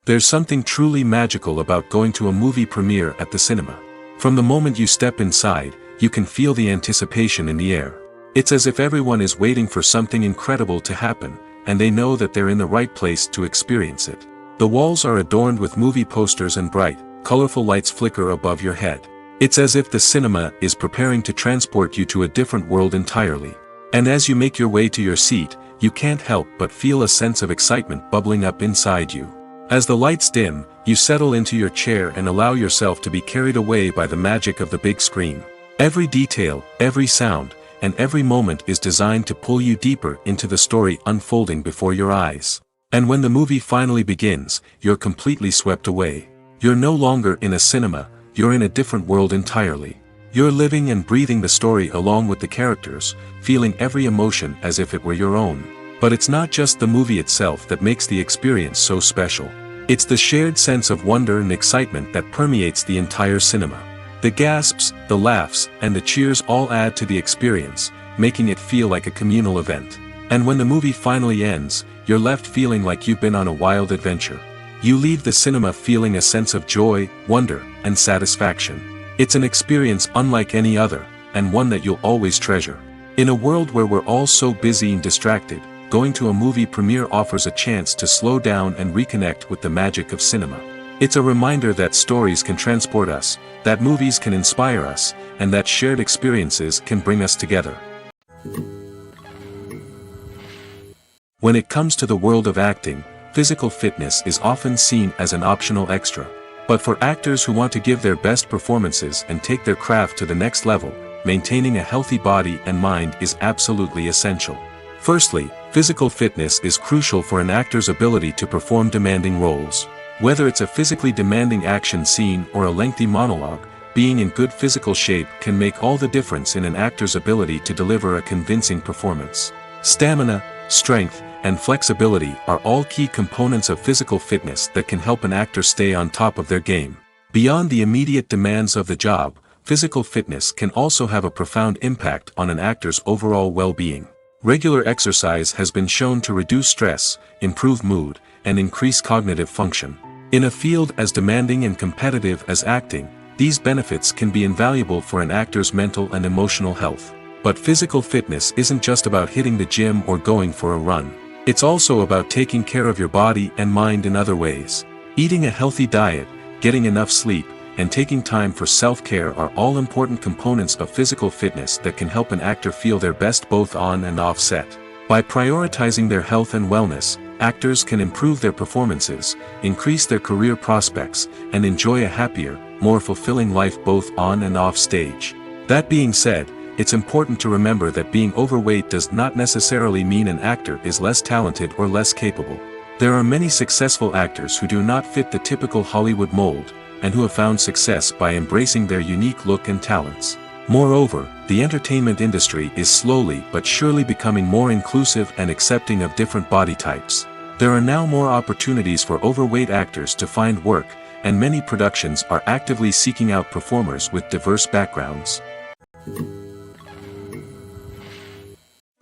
There's something truly magical about going to a movie premiere at the cinema. From the moment you step inside, you can feel the anticipation in the air. It's as if everyone is waiting for something incredible to happen, and they know that they're in the right place to experience it. The walls are adorned with movie posters and bright, colorful lights flicker above your head. It's as if the cinema is preparing to transport you to a different world entirely. And as you make your way to your seat, you can't help but feel a sense of excitement bubbling up inside you. As the lights dim, you settle into your chair and allow yourself to be carried away by the magic of the big screen. Every detail, every sound, and every moment is designed to pull you deeper into the story unfolding before your eyes. And when the movie finally begins, you're completely swept away. You're no longer in a cinema, you're in a different world entirely. You're living and breathing the story along with the characters, feeling every emotion as if it were your own. But it's not just the movie itself that makes the experience so special. It's the shared sense of wonder and excitement that permeates the entire cinema. The gasps, the laughs, and the cheers all add to the experience, making it feel like a communal event. And when the movie finally ends, you're left feeling like you've been on a wild adventure. You leave the cinema feeling a sense of joy, wonder, and satisfaction. It's an experience unlike any other, and one that you'll always treasure. In a world where we're all so busy and distracted, going to a movie premiere offers a chance to slow down and reconnect with the magic of cinema. It's a reminder that stories can transport us, that movies can inspire us, and that shared experiences can bring us together. When it comes to the world of acting, physical fitness is often seen as an optional extra. But for actors who want to give their best performances and take their craft to the next level, maintaining a healthy body and mind is absolutely essential. Firstly, physical fitness is crucial for an actor's ability to perform demanding roles. Whether it's a physically demanding action scene or a lengthy monologue, being in good physical shape can make all the difference in an actor's ability to deliver a convincing performance. Stamina, strength, and flexibility are all key components of physical fitness that can help an actor stay on top of their game. Beyond the immediate demands of the job, physical fitness can also have a profound impact on an actor's overall well-being. Regular exercise has been shown to reduce stress, improve mood, and increase cognitive function. In a field as demanding and competitive as acting, these benefits can be invaluable for an actor's mental and emotional health. But physical fitness isn't just about hitting the gym or going for a run. It's also about taking care of your body and mind in other ways. Eating a healthy diet, getting enough sleep, and taking time for self-care are all important components of physical fitness that can help an actor feel their best both on and off set. By prioritizing their health and wellness, actors can improve their performances, increase their career prospects, and enjoy a happier, more fulfilling life both on and off stage. That being said, it's important to remember that being overweight does not necessarily mean an actor is less talented or less capable. There are many successful actors who do not fit the typical Hollywood mold, and who have found success by embracing their unique look and talents. Moreover, the entertainment industry is slowly but surely becoming more inclusive and accepting of different body types. There are now more opportunities for overweight actors to find work, and many productions are actively seeking out performers with diverse backgrounds.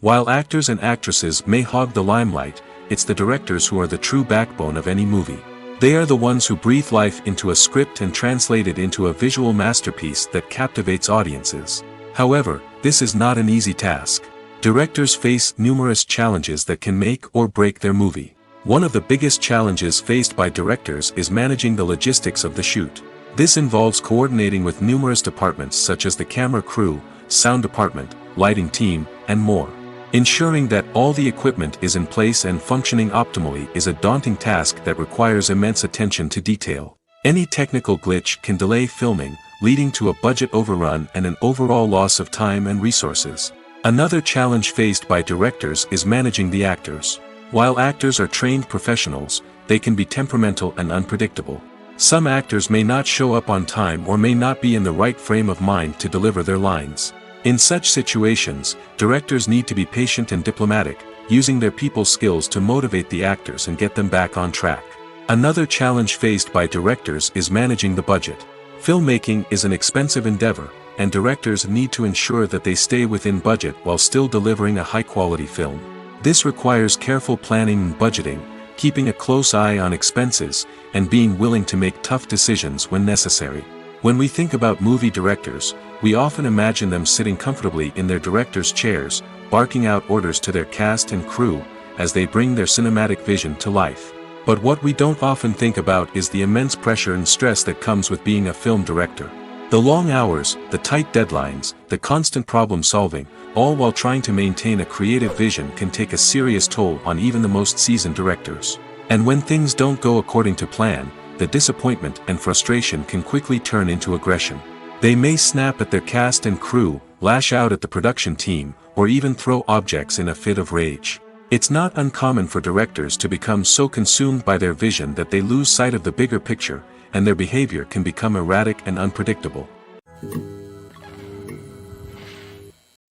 While actors and actresses may hog the limelight, it's the directors who are the true backbone of any movie. They are the ones who breathe life into a script and translate it into a visual masterpiece that captivates audiences. However, this is not an easy task. Directors face numerous challenges that can make or break their movie. One of the biggest challenges faced by directors is managing the logistics of the shoot. This involves coordinating with numerous departments such as the camera crew, sound department, lighting team, and more. Ensuring that all the equipment is in place and functioning optimally is a daunting task that requires immense attention to detail. Any technical glitch can delay filming, leading to a budget overrun and an overall loss of time and resources. Another challenge faced by directors is managing the actors. While actors are trained professionals, they can be temperamental and unpredictable. Some actors may not show up on time or may not be in the right frame of mind to deliver their lines. In such situations, directors need to be patient and diplomatic, using their people skills to motivate the actors and get them back on track. Another challenge faced by directors is managing the budget. Filmmaking is an expensive endeavor, and directors need to ensure that they stay within budget while still delivering a high-quality film. This requires careful planning and budgeting, keeping a close eye on expenses, and being willing to make tough decisions when necessary. When we think about movie directors, we often imagine them sitting comfortably in their director's chairs, barking out orders to their cast and crew, as they bring their cinematic vision to life. But what we don't often think about is the immense pressure and stress that comes with being a film director. The long hours, the tight deadlines, the constant problem solving, all while trying to maintain a creative vision can take a serious toll on even the most seasoned directors. And when things don't go according to plan, the disappointment and frustration can quickly turn into aggression. They may snap at their cast and crew, lash out at the production team, or even throw objects in a fit of rage. It's not uncommon for directors to become so consumed by their vision that they lose sight of the bigger picture, and their behavior can become erratic and unpredictable.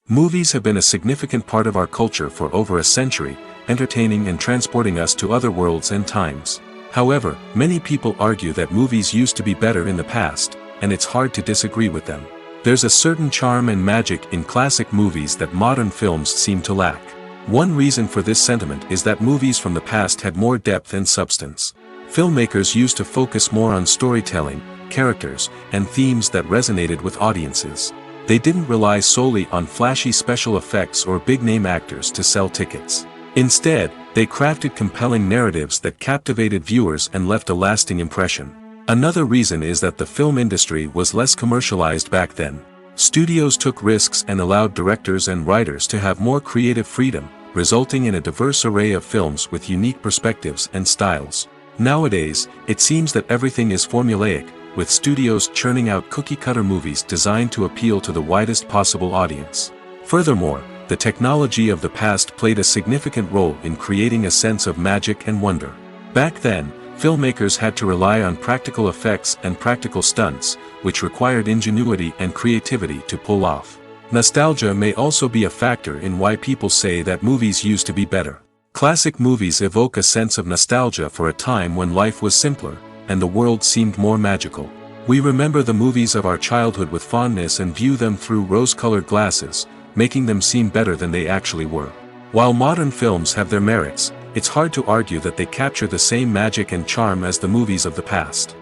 Movies have been a significant part of our culture for over a century, entertaining and transporting us to other worlds and times. However, many people argue that movies used to be better in the past, and it's hard to disagree with them. There's a certain charm and magic in classic movies that modern films seem to lack. One reason for this sentiment is that movies from the past had more depth and substance. Filmmakers used to focus more on storytelling, characters, and themes that resonated with audiences. They didn't rely solely on flashy special effects or big-name actors to sell tickets. Instead, they crafted compelling narratives that captivated viewers and left a lasting impression. Another reason is that the film industry was less commercialized back then. Studios took risks and allowed directors and writers to have more creative freedom, resulting in a diverse array of films with unique perspectives and styles. Nowadays, it seems that everything is formulaic, with studios churning out cookie-cutter movies designed to appeal to the widest possible audience. Furthermore, the technology of the past played a significant role in creating a sense of magic and wonder. Back then, filmmakers had to rely on practical effects and practical stunts, which required ingenuity and creativity to pull off. Nostalgia may also be a factor in why people say that movies used to be better. Classic movies evoke a sense of nostalgia for a time when life was simpler, and the world seemed more magical. We remember the movies of our childhood with fondness and view them through rose-colored glasses, making them seem better than they actually were. While modern films have their merits, it's hard to argue that they capture the same magic and charm as the movies of the past.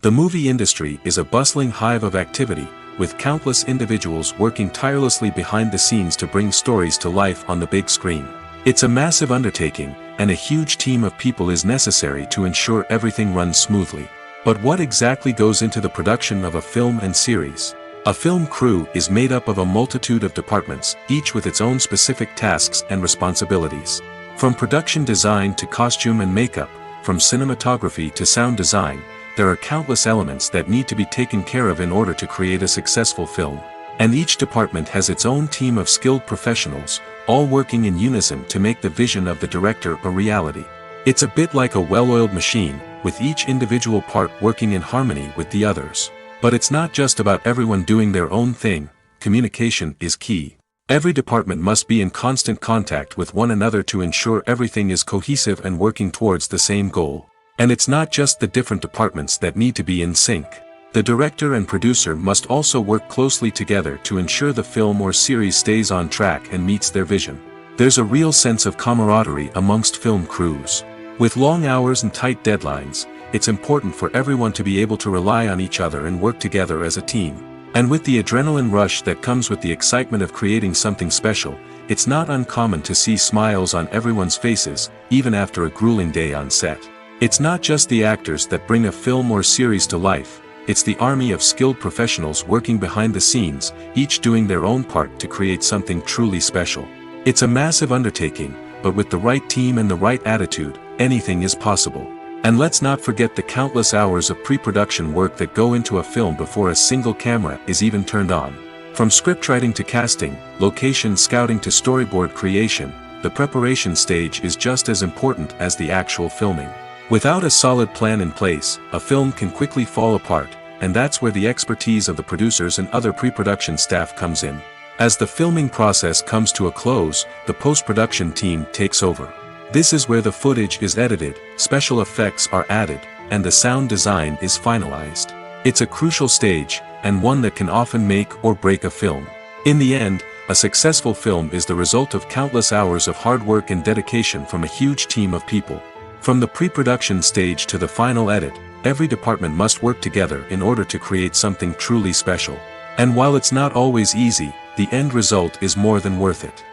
The movie industry is a bustling hive of activity, with countless individuals working tirelessly behind the scenes to bring stories to life on the big screen. It's a massive undertaking, and a huge team of people is necessary to ensure everything runs smoothly. But what exactly goes into the production of a film and series? A film crew is made up of a multitude of departments, each with its own specific tasks and responsibilities. From production design to costume and makeup, from cinematography to sound design, there are countless elements that need to be taken care of in order to create a successful film. And each department has its own team of skilled professionals, all working in unison to make the vision of the director a reality. It's a bit like a well-oiled machine, with each individual part working in harmony with the others. But it's not just about everyone doing their own thing. Communication is key. Every department must be in constant contact with one another to ensure everything is cohesive and working towards the same goal. And it's not just the different departments that need to be in sync. The director and producer must also work closely together to ensure the film or series stays on track and meets their vision. There's a real sense of camaraderie amongst film crews. With long hours and tight deadlines, it's important for everyone to be able to rely on each other and work together as a team. And with the adrenaline rush that comes with the excitement of creating something special, it's not uncommon to see smiles on everyone's faces, even after a grueling day on set. It's not just the actors that bring a film or series to life, it's the army of skilled professionals working behind the scenes, each doing their own part to create something truly special. It's a massive undertaking, but with the right team and the right attitude, anything is possible. And let's not forget the countless hours of pre-production work that go into a film before a single camera is even turned on. From scriptwriting to casting, location scouting to storyboard creation, the preparation stage is just as important as the actual filming. Without a solid plan in place, a film can quickly fall apart, and that's where the expertise of the producers and other pre-production staff comes in. As the filming process comes to a close, the post-production team takes over. This is where the footage is edited, special effects are added, and the sound design is finalized. It's a crucial stage, and one that can often make or break a film. In the end, a successful film is the result of countless hours of hard work and dedication from a huge team of people. From the pre-production stage to the final edit, every department must work together in order to create something truly special. And while it's not always easy, the end result is more than worth it.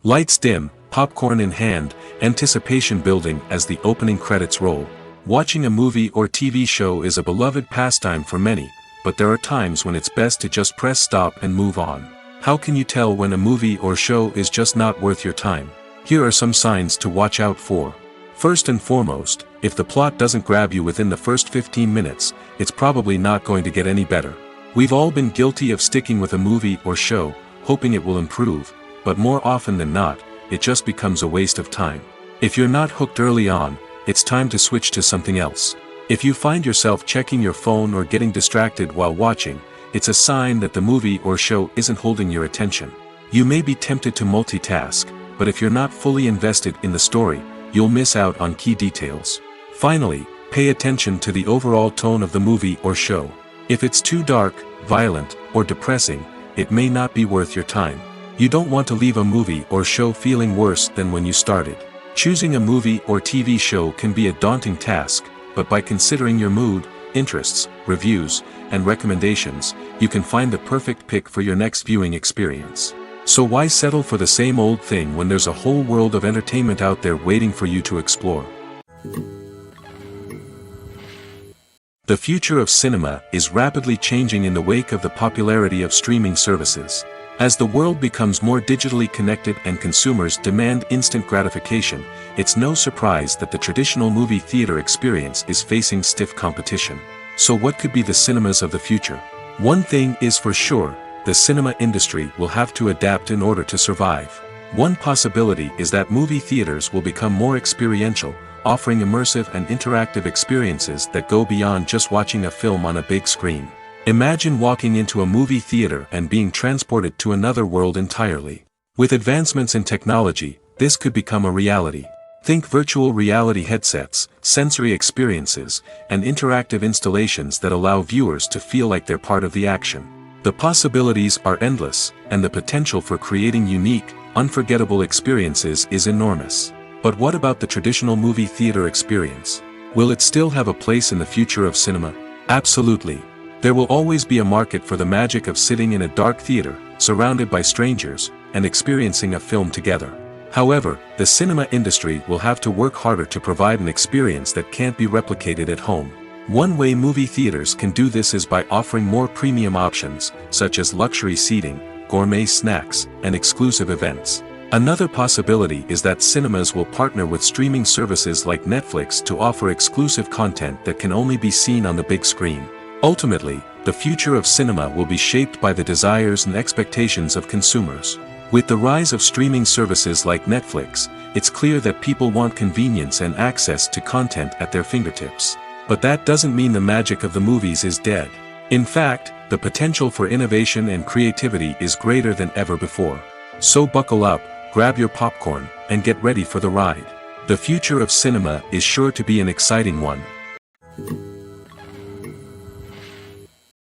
Lights dim, popcorn in hand, anticipation building as the opening credits roll. Watching a movie or TV show is a beloved pastime for many, but there are times when it's best to just press stop and move on. How can you tell when a movie or show is just not worth your time? Here are some signs to watch out for. First and foremost, if the plot doesn't grab you within the first 15 minutes, it's probably not going to get any better. We've all been guilty of sticking with a movie or show, hoping it will improve, but more often than not, it just becomes a waste of time. If you're not hooked early on, it's time to switch to something else. If you find yourself checking your phone or getting distracted while watching, it's a sign that the movie or show isn't holding your attention. You may be tempted to multitask, but if you're not fully invested in the story, you'll miss out on key details. Finally, pay attention to the overall tone of the movie or show. If it's too dark, violent, or depressing, it may not be worth your time. You don't want to leave a movie or show feeling worse than when you started. Choosing a movie or TV show can be a daunting task, but by considering your mood, interests, reviews, and recommendations, you can find the perfect pick for your next viewing experience. So why settle for the same old thing when there's a whole world of entertainment out there waiting for you to explore? The future of cinema is rapidly changing in the wake of the popularity of streaming services. As the world becomes more digitally connected and consumers demand instant gratification, it's no surprise that the traditional movie theater experience is facing stiff competition. So what could be the cinemas of the future? One thing is for sure, the cinema industry will have to adapt in order to survive. One possibility is that movie theaters will become more experiential, offering immersive and interactive experiences that go beyond just watching a film on a big screen. Imagine walking into a movie theater and being transported to another world entirely. With advancements in technology, this could become a reality. Think virtual reality headsets, sensory experiences, and interactive installations that allow viewers to feel like they're part of the action. The possibilities are endless, and the potential for creating unique, unforgettable experiences is enormous. But what about the traditional movie theater experience? Will it still have a place in the future of cinema? Absolutely. There will always be a market for the magic of sitting in a dark theater, surrounded by strangers, and experiencing a film together. However, the cinema industry will have to work harder to provide an experience that can't be replicated at home. One way movie theaters can do this is by offering more premium options, such as luxury seating, gourmet snacks, and exclusive events. Another possibility is that cinemas will partner with streaming services like Netflix to offer exclusive content that can only be seen on the big screen. Ultimately, the future of cinema will be shaped by the desires and expectations of consumers. With the rise of streaming services like Netflix, it's clear that people want convenience and access to content at their fingertips. But that doesn't mean the magic of the movies is dead. In fact, the potential for innovation and creativity is greater than ever before. So buckle up, grab your popcorn, and get ready for the ride. The future of cinema is sure to be an exciting one.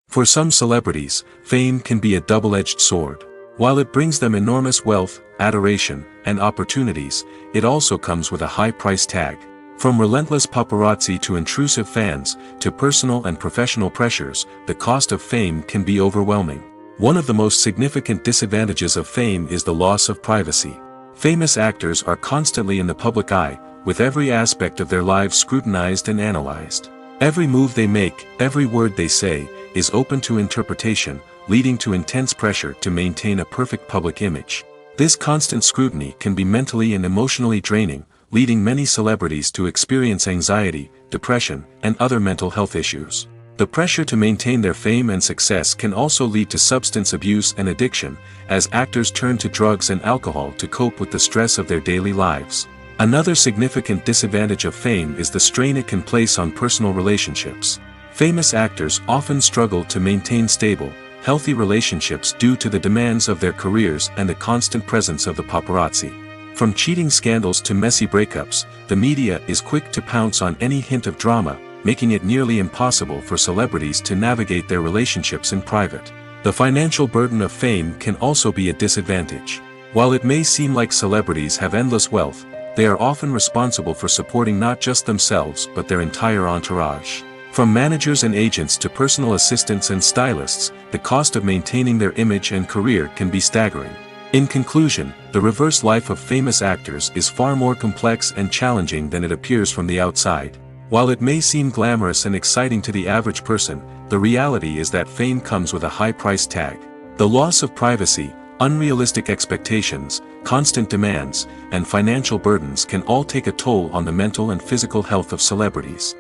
For some celebrities, fame can be a double-edged sword. While it brings them enormous wealth, adoration, and opportunities, it also comes with a high price tag. From relentless paparazzi to intrusive fans, to personal and professional pressures, the cost of fame can be overwhelming. One of the most significant disadvantages of fame is the loss of privacy. Famous actors are constantly in the public eye, with every aspect of their lives scrutinized and analyzed. Every move they make, every word they say, is open to interpretation, leading to intense pressure to maintain a perfect public image. This constant scrutiny can be mentally and emotionally draining, leading many celebrities to experience anxiety, depression, and other mental health issues. The pressure to maintain their fame and success can also lead to substance abuse and addiction, as actors turn to drugs and alcohol to cope with the stress of their daily lives. Another significant disadvantage of fame is the strain it can place on personal relationships. Famous actors often struggle to maintain stable, healthy relationships due to the demands of their careers and the constant presence of the paparazzi. From cheating scandals to messy breakups, the media is quick to pounce on any hint of drama, making it nearly impossible for celebrities to navigate their relationships in private. The financial burden of fame can also be a disadvantage. While it may seem like celebrities have endless wealth, they are often responsible for supporting not just themselves but their entire entourage. From managers and agents to personal assistants and stylists, the cost of maintaining their image and career can be staggering. In conclusion, the reverse life of famous actors is far more complex and challenging than it appears from the outside. While it may seem glamorous and exciting to the average person, the reality is that fame comes with a high price tag. The loss of privacy, unrealistic expectations, constant demands, and financial burdens can all take a toll on the mental and physical health of celebrities.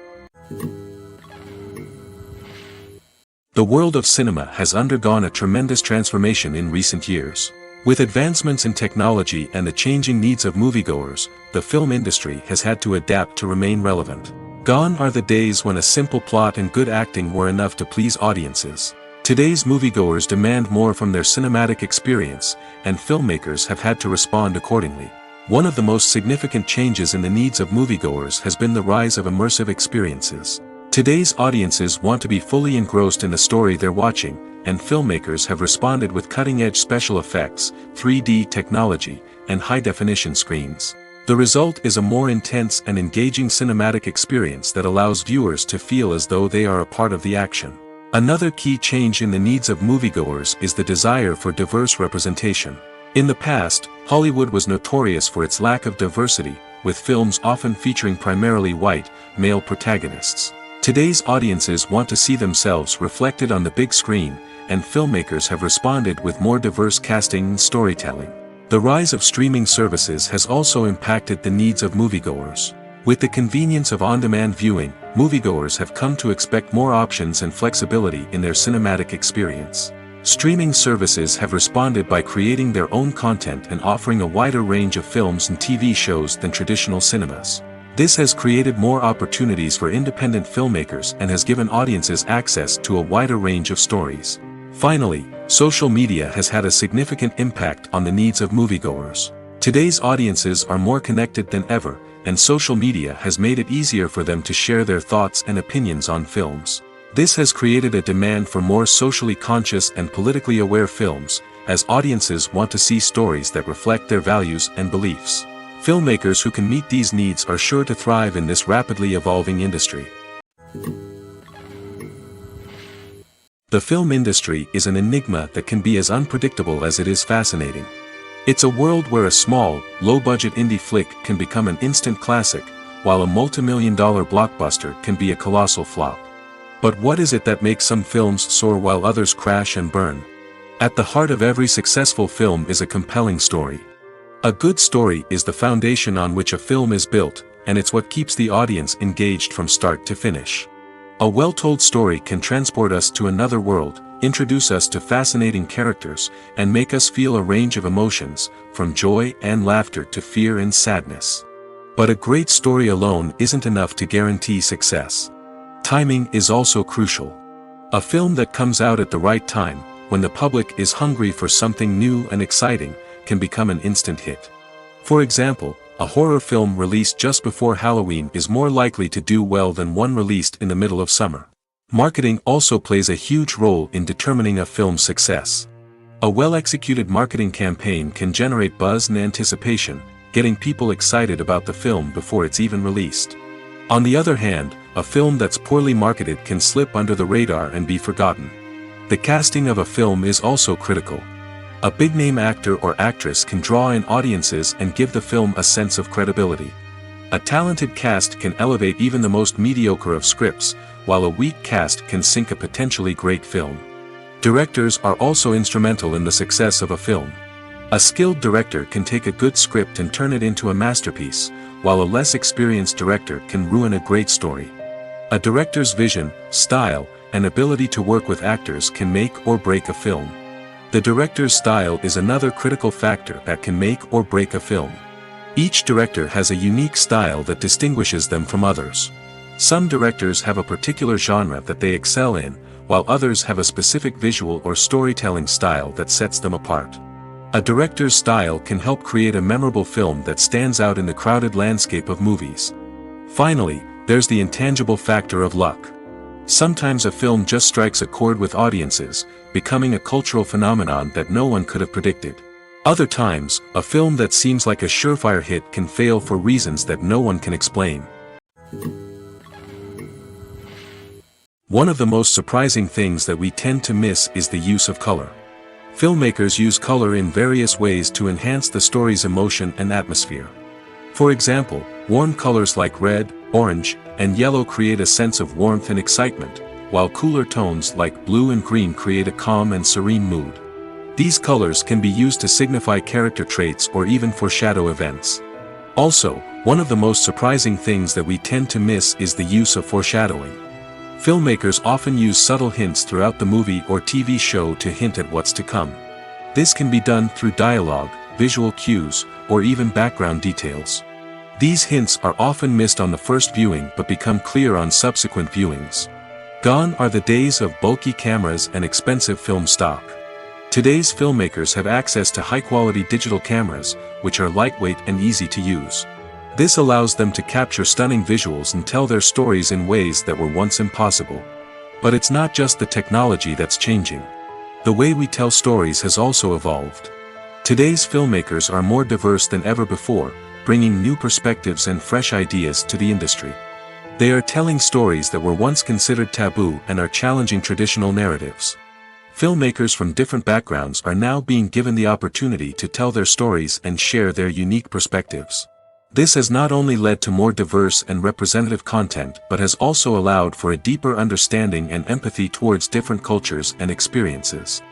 The world of cinema has undergone a tremendous transformation in recent years. With advancements in technology and the changing needs of moviegoers, the film industry has had to adapt to remain relevant. Gone are the days when a simple plot and good acting were enough to please audiences. Today's moviegoers demand more from their cinematic experience, and filmmakers have had to respond accordingly. One of the most significant changes in the needs of moviegoers has been the rise of immersive experiences. Today's audiences want to be fully engrossed in the story they're watching, and filmmakers have responded with cutting-edge special effects, 3D technology, and high-definition screens. The result is a more intense and engaging cinematic experience that allows viewers to feel as though they are a part of the action. Another key change in the needs of moviegoers is the desire for diverse representation. In the past, Hollywood was notorious for its lack of diversity, with films often featuring primarily white, male protagonists. Today's audiences want to see themselves reflected on the big screen, and filmmakers have responded with more diverse casting and storytelling. The rise of streaming services has also impacted the needs of moviegoers. With the convenience of on-demand viewing, moviegoers have come to expect more options and flexibility in their cinematic experience. Streaming services have responded by creating their own content and offering a wider range of films and TV shows than traditional cinemas. This has created more opportunities for independent filmmakers and has given audiences access to a wider range of stories. Finally, social media has had a significant impact on the needs of moviegoers. Today's audiences are more connected than ever, and social media has made it easier for them to share their thoughts and opinions on films. This has created a demand for more socially conscious and politically aware films, as audiences want to see stories that reflect their values and beliefs. Filmmakers who can meet these needs are sure to thrive in this rapidly evolving industry. The film industry is an enigma that can be as unpredictable as it is fascinating. It's a world where a small, low-budget indie flick can become an instant classic, while a multi-million-dollar blockbuster can be a colossal flop. But what is it that makes some films soar while others crash and burn? At the heart of every successful film is a compelling story. A good story is the foundation on which a film is built, and it's what keeps the audience engaged from start to finish. A well-told story can transport us to another world, introduce us to fascinating characters, and make us feel a range of emotions, from joy and laughter to fear and sadness. But a great story alone isn't enough to guarantee success. Timing is also crucial. A film that comes out at the right time, when the public is hungry for something new and exciting, can become an instant hit. For example, a horror film released just before Halloween is more likely to do well than one released in the middle of summer. Marketing also plays a huge role in determining a film's success. A well-executed marketing campaign can generate buzz and anticipation, getting people excited about the film before it's even released. On the other hand, a film that's poorly marketed can slip under the radar and be forgotten. The casting of a film is also critical. A big-name actor or actress can draw in audiences and give the film a sense of credibility. A talented cast can elevate even the most mediocre of scripts, while a weak cast can sink a potentially great film. Directors are also instrumental in the success of a film. A skilled director can take a good script and turn it into a masterpiece, while a less experienced director can ruin a great story. A director's vision, style, and ability to work with actors can make or break a film. The director's style is another critical factor that can make or break a film. Each director has a unique style that distinguishes them from others. Some directors have a particular genre that they excel in, while others have a specific visual or storytelling style that sets them apart. A director's style can help create a memorable film that stands out in the crowded landscape of movies. Finally, there's the intangible factor of luck. Sometimes a film just strikes a chord with audiences, becoming a cultural phenomenon that no one could have predicted. Other times, a film that seems like a surefire hit can fail for reasons that no one can explain. One of the most surprising things that we tend to miss is the use of color. Filmmakers use color in various ways to enhance the story's emotion and atmosphere. For example, warm colors like red, orange, and yellow create a sense of warmth and excitement, while cooler tones like blue and green create a calm and serene mood. These colors can be used to signify character traits or even foreshadow events. Also, one of the most surprising things that we tend to miss is the use of foreshadowing. Filmmakers often use subtle hints throughout the movie or TV show to hint at what's to come. This can be done through dialogue, visual cues, or even background details. These hints are often missed on the first viewing but become clear on subsequent viewings. Gone are the days of bulky cameras and expensive film stock. Today's filmmakers have access to high-quality digital cameras, which are lightweight and easy to use. This allows them to capture stunning visuals and tell their stories in ways that were once impossible. But it's not just the technology that's changing. The way we tell stories has also evolved. Today's filmmakers are more diverse than ever before, bringing new perspectives and fresh ideas to the industry. They are telling stories that were once considered taboo and are challenging traditional narratives. Filmmakers from different backgrounds are now being given the opportunity to tell their stories and share their unique perspectives. This has not only led to more diverse and representative content but has also allowed for a deeper understanding and empathy towards different cultures and experiences.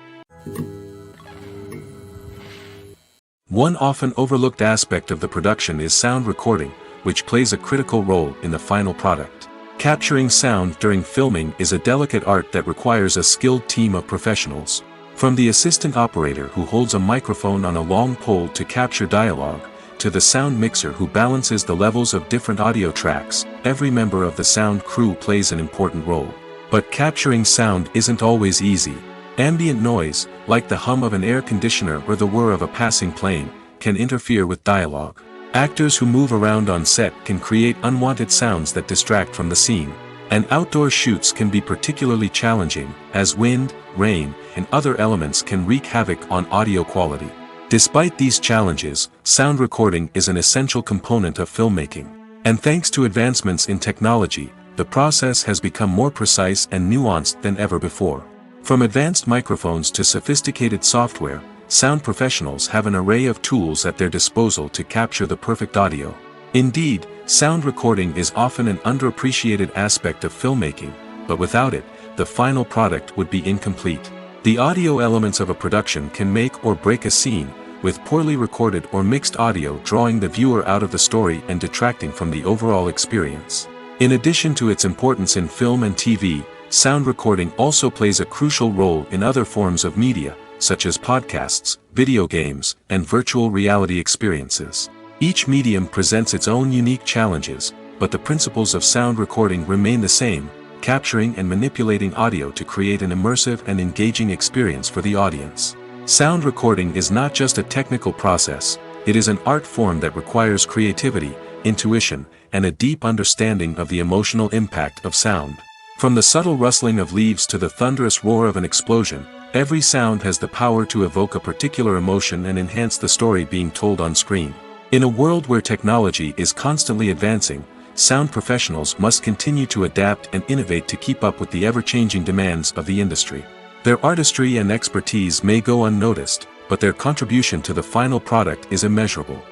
One often overlooked aspect of the production is sound recording, which plays a critical role in the final product. Capturing sound during filming is a delicate art that requires a skilled team of professionals. From the assistant operator who holds a microphone on a long pole to capture dialogue, to the sound mixer who balances the levels of different audio tracks, every member of the sound crew plays an important role. But capturing sound isn't always easy. Ambient noise, like the hum of an air conditioner or the whir of a passing plane, can interfere with dialogue. Actors who move around on set can create unwanted sounds that distract from the scene. And outdoor shoots can be particularly challenging, as wind, rain, and other elements can wreak havoc on audio quality. Despite these challenges, sound recording is an essential component of filmmaking. And thanks to advancements in technology, the process has become more precise and nuanced than ever before. From advanced microphones to sophisticated software, sound professionals have an array of tools at their disposal to capture the perfect audio. Indeed, sound recording is often an underappreciated aspect of filmmaking, but without it, the final product would be incomplete. The audio elements of a production can make or break a scene, with poorly recorded or mixed audio drawing the viewer out of the story and detracting from the overall experience. In addition to its importance in film and TV, sound recording also plays a crucial role in other forms of media, such as podcasts, video games, and virtual reality experiences. Each medium presents its own unique challenges, but the principles of sound recording remain the same, capturing and manipulating audio to create an immersive and engaging experience for the audience. Sound recording is not just a technical process, it is an art form that requires creativity, intuition, and a deep understanding of the emotional impact of sound. From the subtle rustling of leaves to the thunderous roar of an explosion, every sound has the power to evoke a particular emotion and enhance the story being told on screen. In a world where technology is constantly advancing, sound professionals must continue to adapt and innovate to keep up with the ever-changing demands of the industry. Their artistry and expertise may go unnoticed, but their contribution to the final product is immeasurable.